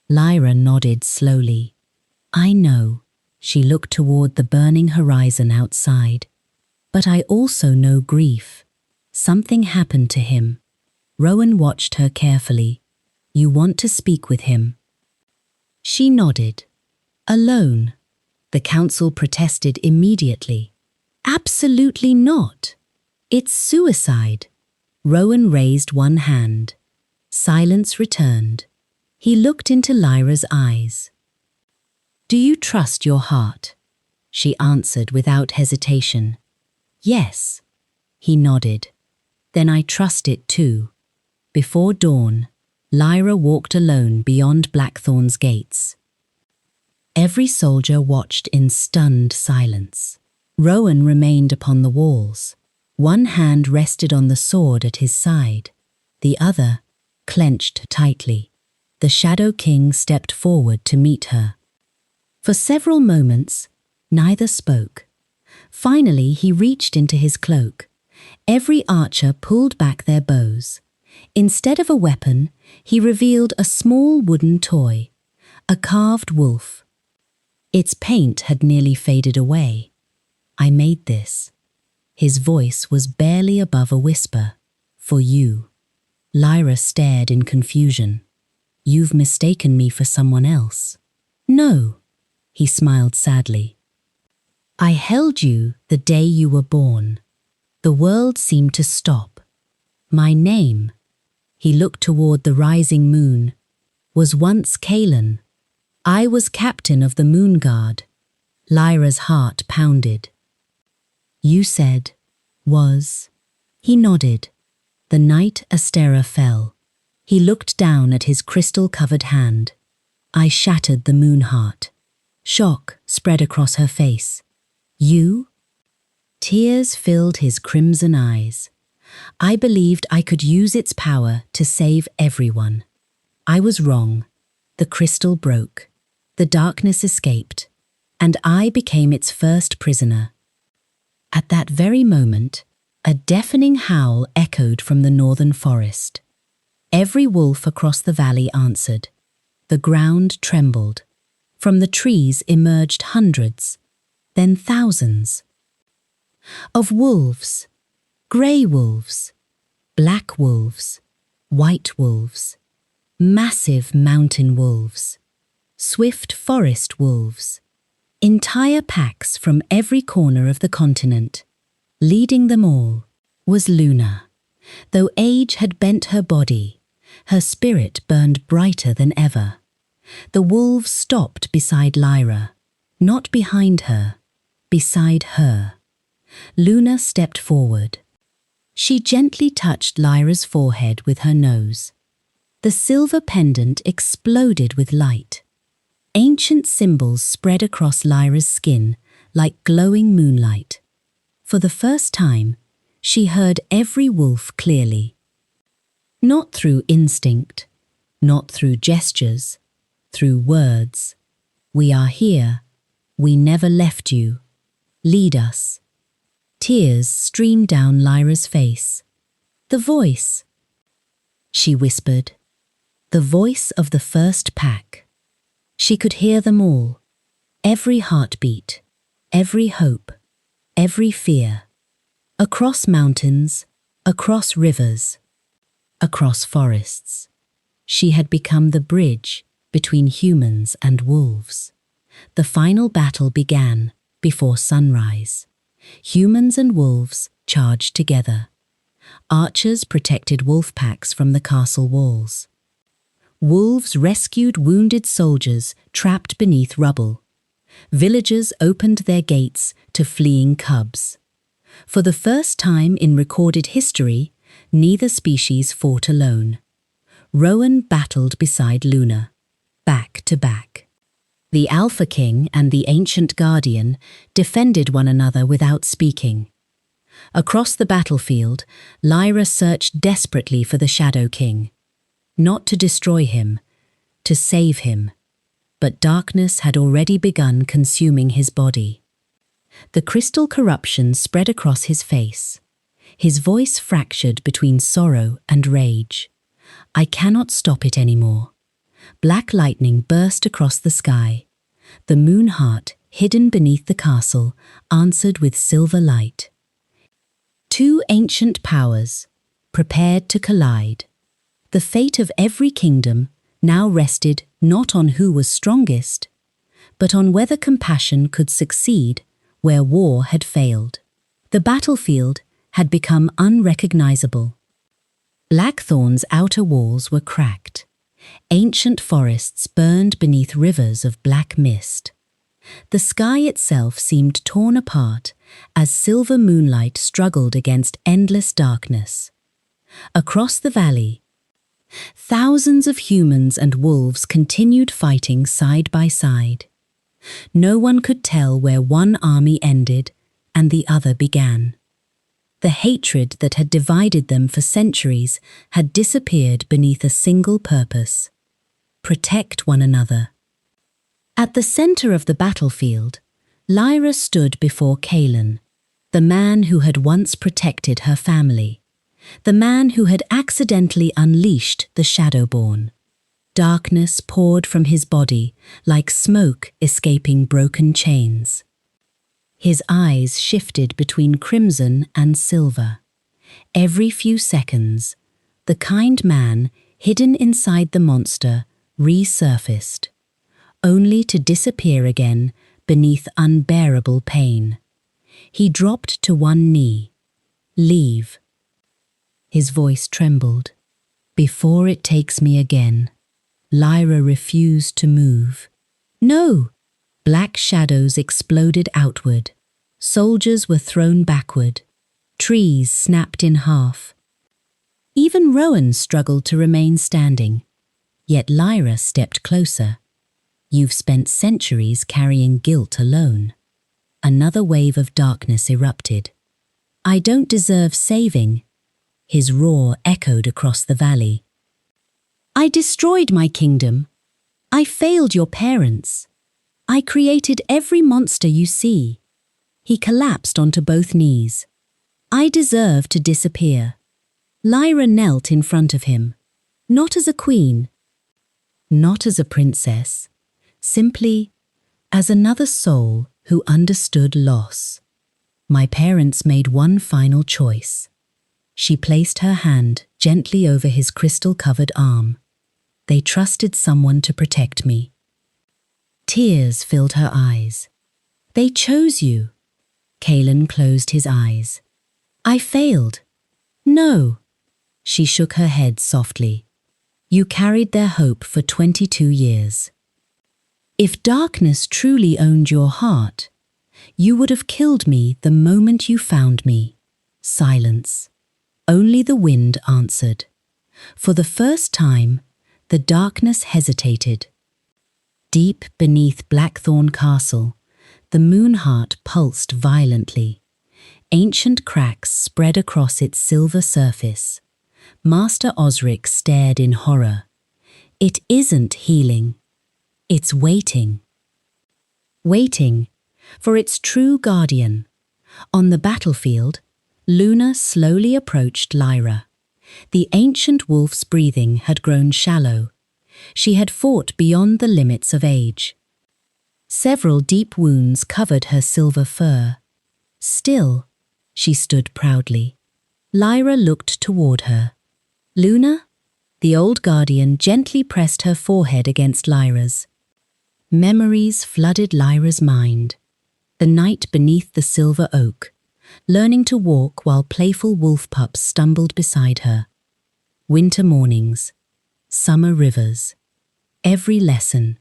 S1: Lyra nodded slowly. I know. She looked toward the burning horizon outside. But I also know grief. Something happened to him. Rowan watched her carefully. You want to speak with him? She nodded. Alone. The council protested immediately. Absolutely not. It's suicide. Rowan raised one hand. Silence returned. He looked into Lyra's eyes. Do you trust your heart? She answered without hesitation. Yes. He nodded. Then I trust it too. Before dawn, Lyra walked alone beyond Blackthorn's gates. Every soldier watched in stunned silence. Rowan remained upon the walls. One hand rested on the sword at his side. The other clenched tightly. The Shadow King stepped forward to meet her. For several moments, neither spoke. Finally, he reached into his cloak. Every archer pulled back their bows. Instead of a weapon, he revealed a small wooden toy, a carved wolf. Its paint had nearly faded away. I made this. His voice was barely above a whisper. For you. Lyra stared in confusion. You've mistaken me for someone else. No. He smiled sadly. I held you the day you were born. The world seemed to stop. My name, he looked toward the rising moon, was once Kaelin. I was captain of the Moon Guard. Lyra's heart pounded. You said, was. He nodded. The night Astera fell. He looked down at his crystal-covered hand. I shattered the moon heart. Shock spread across her face. You? Tears filled his crimson eyes. I believed I could use its power to save everyone. I was wrong. The crystal broke. The darkness escaped. And I became its first prisoner. At that very moment, a deafening howl echoed from the northern forest. Every wolf across the valley answered. The ground trembled. From the trees emerged hundreds, then thousands. Of wolves, grey wolves, black wolves, white wolves, massive mountain wolves, swift forest wolves, entire packs from every corner of the continent. Leading them all was Luna. Though age had bent her body, her spirit burned brighter than ever. The wolves stopped beside Lyra, not behind her, beside her. Luna stepped forward. She gently touched Lyra's forehead with her nose. The silver pendant exploded with light. Ancient symbols spread across Lyra's skin like glowing moonlight. For the first time, she heard every wolf clearly. Not through instinct, not through gestures, through words. We are here. We never left you. Lead us. Tears streamed down Lyra's face. The voice, she whispered. The voice of the first pack. She could hear them all. Every heartbeat, every hope, every fear. Across mountains, across rivers, across forests. She had become the bridge between humans and wolves. The final battle began before sunrise. Humans and wolves charged together. Archers protected wolf packs from the castle walls. Wolves rescued wounded soldiers trapped beneath rubble. Villagers opened their gates to fleeing cubs. For the first time in recorded history, neither species fought alone. Rowan battled beside Luna, back to back. The Alpha King and the Ancient Guardian defended one another without speaking. Across the battlefield, Lyra searched desperately for the Shadow King. Not to destroy him, to save him. But darkness had already begun consuming his body. The crystal corruption spread across his face. His voice fractured between sorrow and rage. I cannot stop it anymore. Black lightning burst across the sky. The moon heart, hidden beneath the castle, answered with silver light. Two ancient powers, prepared to collide. The fate of every kingdom now rested not on who was strongest, but on whether compassion could succeed where war had failed. The battlefield had become unrecognizable. Blackthorn's outer walls were cracked. Ancient forests burned beneath rivers of black mist. The sky itself seemed torn apart as silver moonlight struggled against endless darkness. Across the valley, thousands of humans and wolves continued fighting side by side. No one could tell where one army ended and the other began. The hatred that had divided them for centuries had disappeared beneath a single purpose: protect one another. At the center of the battlefield, Lyra stood before Kaelin, the man who had once protected her family, the man who had accidentally unleashed the Shadowborn. Darkness poured from his body like smoke escaping broken chains. His eyes shifted between crimson and silver. Every few seconds, the kind man hidden inside the monster resurfaced, only to disappear again beneath unbearable pain. He dropped to one knee. Leave. His voice trembled. Before it takes me again. Lyra refused to move. No! Black shadows exploded outward. Soldiers were thrown backward. Trees snapped in half. Even Rowan struggled to remain standing. Yet Lyra stepped closer. You've spent centuries carrying guilt alone. Another wave of darkness erupted. I don't deserve saving. His roar echoed across the valley. I destroyed my kingdom. I failed your parents. I created every monster you see. He collapsed onto both knees. I deserve to disappear. Lyra knelt in front of him, not as a queen, not as a princess, simply as another soul who understood loss. My parents made one final choice. She placed her hand gently over his crystal-covered arm. They trusted someone to protect me. Tears filled her eyes. They chose you. Kaelin closed his eyes. I failed. No. She shook her head softly. You carried their hope for 22 years. If darkness truly owned your heart, you would have killed me the moment you found me. Silence. Only the wind answered. For the first time, the darkness hesitated. Deep beneath Blackthorn Castle, the moonheart pulsed violently. Ancient cracks spread across its silver surface. Master Osric stared in horror. It isn't healing. It's waiting. Waiting for its true guardian. On the battlefield, Luna slowly approached Lyra. The ancient wolf's breathing had grown shallow. She had fought beyond the limits of age. Several deep wounds covered her silver fur. Still, she stood proudly. Lyra looked toward her. Luna? The old guardian gently pressed her forehead against Lyra's. Memories flooded Lyra's mind. The night beneath the silver oak, learning to walk while playful wolf pups stumbled beside her. Winter mornings, summer rivers, every lesson,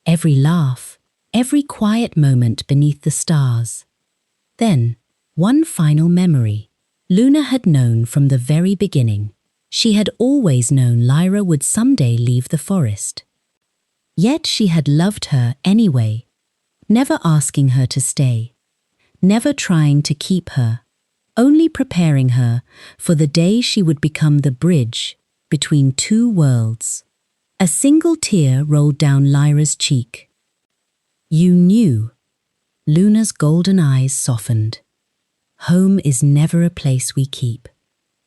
S1: every laugh, every quiet moment beneath the stars. Then, one final memory. Luna had known from the very beginning. She had always known Lyra would someday leave the forest. Yet she had loved her anyway, never asking her to stay, never trying to keep her, only preparing her for the day she would become the bridge between two worlds. A single tear rolled down Lyra's cheek. You knew. Luna's golden eyes softened. Home is never a place we keep.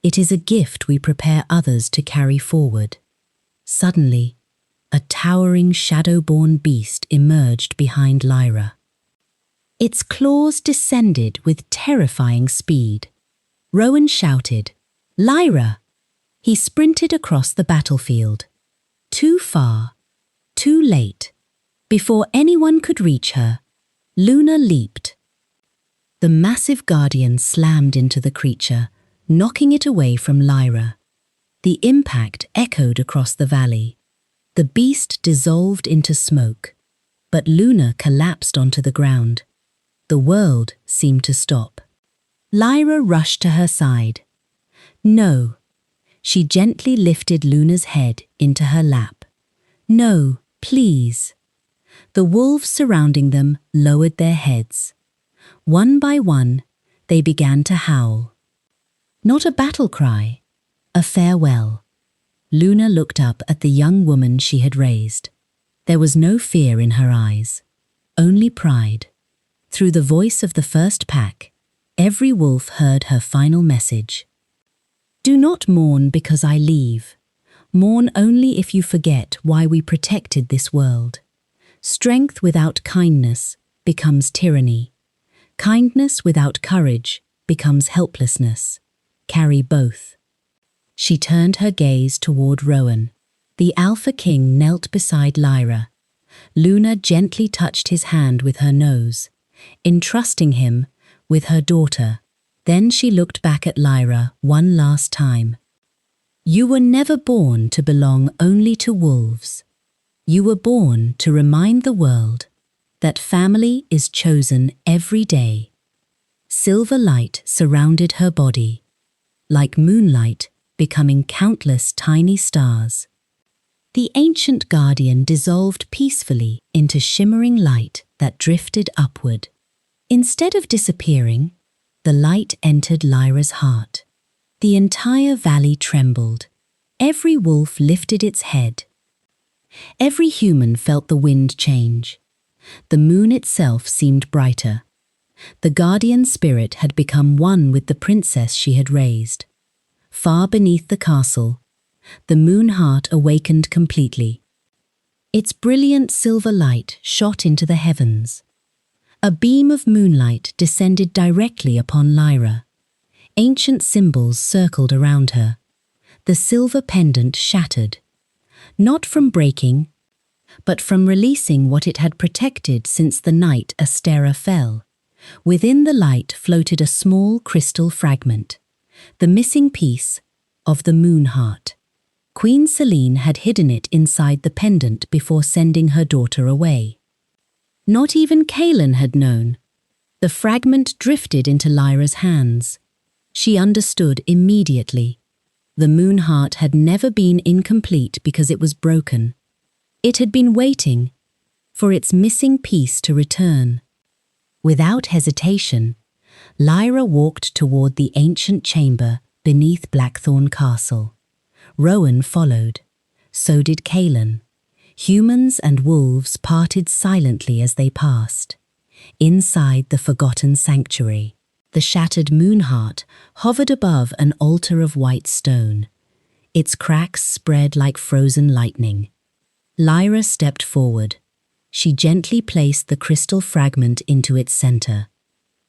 S1: It is a gift we prepare others to carry forward. Suddenly, a towering shadow-born beast emerged behind Lyra. Its claws descended with terrifying speed. Rowan shouted, "Lyra!" He sprinted across the battlefield. Too far, too late. Before anyone could reach her, Luna leaped. The massive guardian slammed into the creature, knocking it away from Lyra. The impact echoed across the valley. The beast dissolved into smoke, but Luna collapsed onto the ground. The world seemed to stop. Lyra rushed to her side. No. She gently lifted Luna's head into her lap. No, please. The wolves surrounding them lowered their heads. One by one, they began to howl. Not a battle cry, a farewell. Luna looked up at the young woman she had raised. There was no fear in her eyes, only pride. Through the voice of the first pack, every wolf heard her final message. Do not mourn because I leave. Mourn only if you forget why we protected this world. Strength without kindness becomes tyranny. Kindness without courage becomes helplessness. Carry both. She turned her gaze toward Rowan. The Alpha King knelt beside Lyra. Luna gently touched his hand with her nose, entrusting him with her daughter. Then she looked back at Lyra one last time. You were never born to belong only to wolves. You were born to remind the world that family is chosen every day. Silver light surrounded her body, like moonlight becoming countless tiny stars. The ancient guardian dissolved peacefully into shimmering light that drifted upward. Instead of disappearing, the light entered Lyra's heart. The entire valley trembled. Every wolf lifted its head. Every human felt the wind change. The moon itself seemed brighter. The guardian spirit had become one with the princess she had raised. Far beneath the castle, the moon heart awakened completely. Its brilliant silver light shot into the heavens. A beam of moonlight descended directly upon Lyra. Ancient symbols circled around her. The silver pendant shattered, not from breaking, but from releasing what it had protected since the night Astera fell. Within the light floated a small crystal fragment, the missing piece of the moon heart. Queen Selene had hidden it inside the pendant before sending her daughter away. Not even Kaelin had known. The fragment drifted into Lyra's hands. She understood immediately. The moon heart had never been incomplete because it was broken. It had been waiting for its missing piece to return. Without hesitation, Lyra walked toward the ancient chamber beneath Blackthorn Castle. Rowan followed. So did Kaelin. Humans and wolves parted silently as they passed. Inside the forgotten sanctuary, the shattered moon heart hovered above an altar of white stone. Its cracks spread like frozen lightning. Lyra stepped forward. She gently placed the crystal fragment into its center.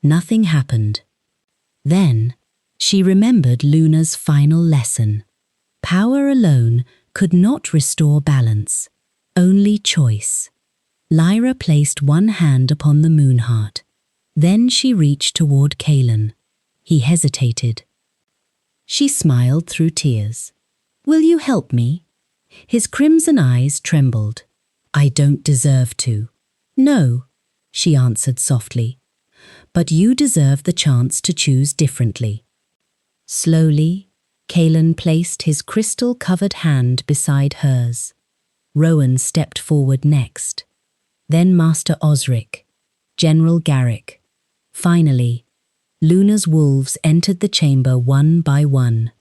S1: Nothing happened. Then, she remembered Luna's final lesson. Power alone could not restore balance, only choice. Lyra placed one hand upon the moon heart. Then she reached toward Kalen. He hesitated. She smiled through tears. "Will you help me?" His crimson eyes trembled. "I don't deserve to." "No," she answered softly. "But you deserve the chance to choose differently." Slowly, Kalen placed his crystal-covered hand beside hers. Rowan stepped forward next. Then Master Osric, General Garrick. Finally, Luna's wolves entered the chamber one by one.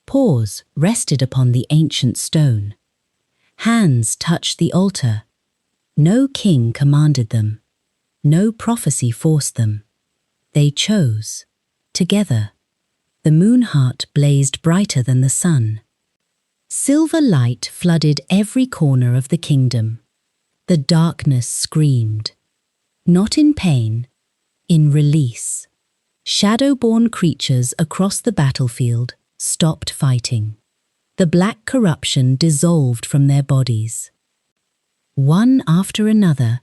S1: Paws rested upon the ancient stone. Hands touched the altar. No king commanded them. No prophecy forced them. They chose, together. The moon heart blazed brighter than the sun. Silver light flooded every corner of the kingdom. The darkness screamed. Not in pain, in release. Shadow-born creatures across the battlefield stopped fighting. The black corruption dissolved from their bodies. One after another,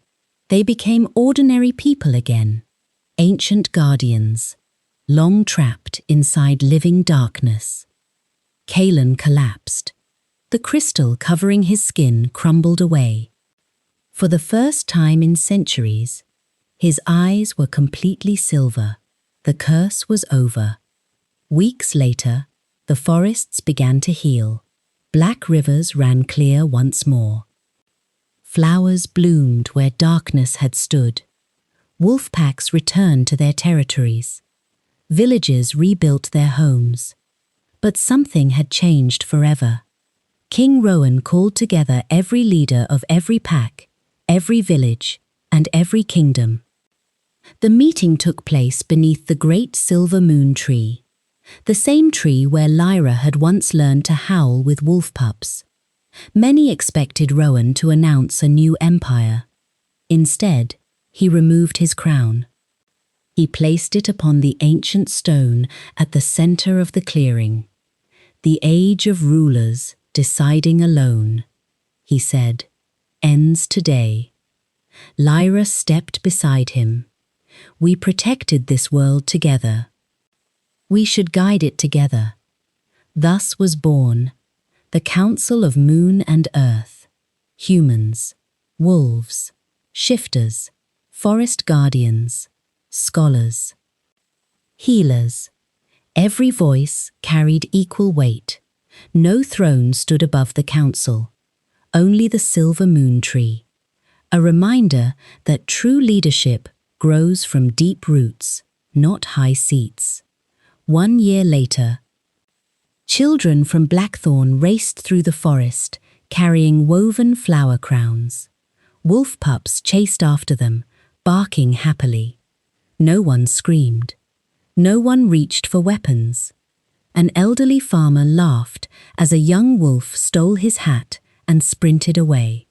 S1: they became ordinary people again, ancient guardians, long trapped inside living darkness. Kalen collapsed. The crystal covering his skin crumbled away. For the first time in centuries, his eyes were completely silver. The curse was over. Weeks later, the forests began to heal. Black rivers ran clear once more. Flowers bloomed where darkness had stood. Wolf packs returned to their territories. Villages rebuilt their homes. But something had changed forever. King Rowan called together every leader of every pack, every village, and every kingdom. The meeting took place beneath the great silver moon tree, the same tree where Lyra had once learned to howl with wolf pups. Many expected Rowan to announce a new empire. Instead, he removed his crown. He placed it upon the ancient stone at the center of the clearing. "The age of rulers, deciding alone," he said, "ends today." Lyra stepped beside him. "We protected this world together. We should guide it together." Thus was born the Council of Moon and Earth, humans, wolves, shifters, forest guardians, scholars, healers. Every voice carried equal weight. No throne stood above the council, only the silver moon tree, a reminder that true leadership grows from deep roots, not high seats. 1 year later, children from Blackthorn raced through the forest, carrying woven flower crowns. Wolf pups chased after them, barking happily. No one screamed. No one reached for weapons. An elderly farmer laughed as a young wolf stole his hat and sprinted away.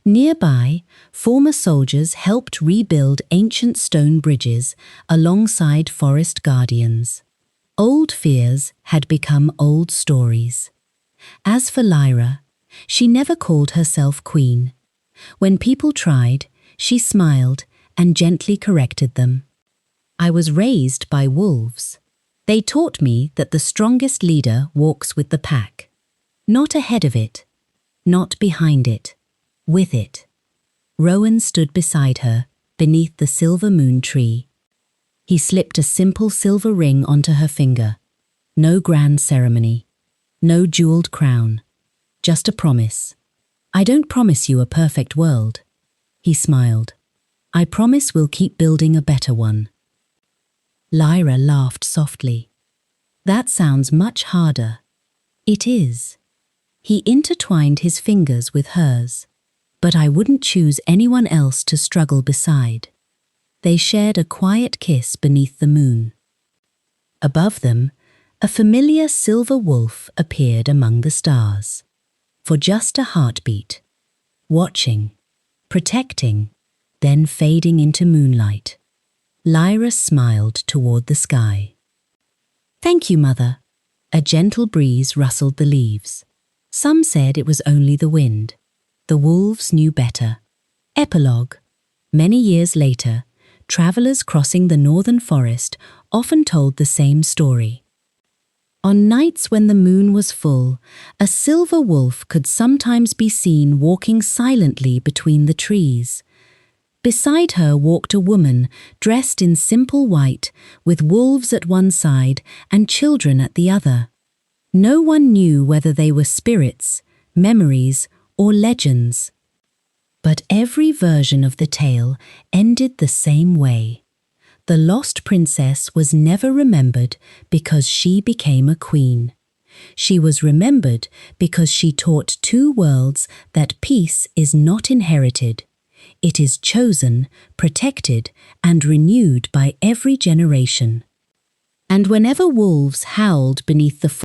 S1: Nearby, former soldiers helped rebuild ancient stone bridges alongside forest guardians. Old fears had become old stories. As for Lyra, she never called herself queen. When people tried, she smiled and gently corrected them. "I was raised by wolves. They taught me that the strongest leader walks with the pack. Not ahead of it, not behind it, with it." Rowan stood beside her, beneath the silver moon tree. He slipped a simple silver ring onto her finger. No grand ceremony, no jeweled crown, just a promise. "I don't promise you a perfect world," he smiled. "I promise we'll keep building a better one." Lyra laughed softly. "That sounds much harder." "It is." He intertwined his fingers with hers. But I wouldn't choose anyone else to struggle beside. They shared a quiet kiss beneath the moon. Above them, a familiar silver wolf appeared among the stars. For just a heartbeat, watching, protecting, then fading into moonlight. Lyra smiled toward the sky. "Thank you, Mother." A gentle breeze rustled the leaves. Some said it was only the wind. The wolves knew better. Epilogue. Many years later, travelers crossing the northern forest often told the same story. On nights when the moon was full, a silver wolf could sometimes be seen walking silently between the trees. Beside her walked a woman dressed in simple white, with wolves at one side and children at the other. No one knew whether they were spirits, memories, or legends. But every version of the tale ended the same way. The lost princess was never remembered because she became a queen. She was remembered because she taught two worlds that peace is not inherited. It is chosen, protected, and renewed by every generation. And whenever wolves howled beneath the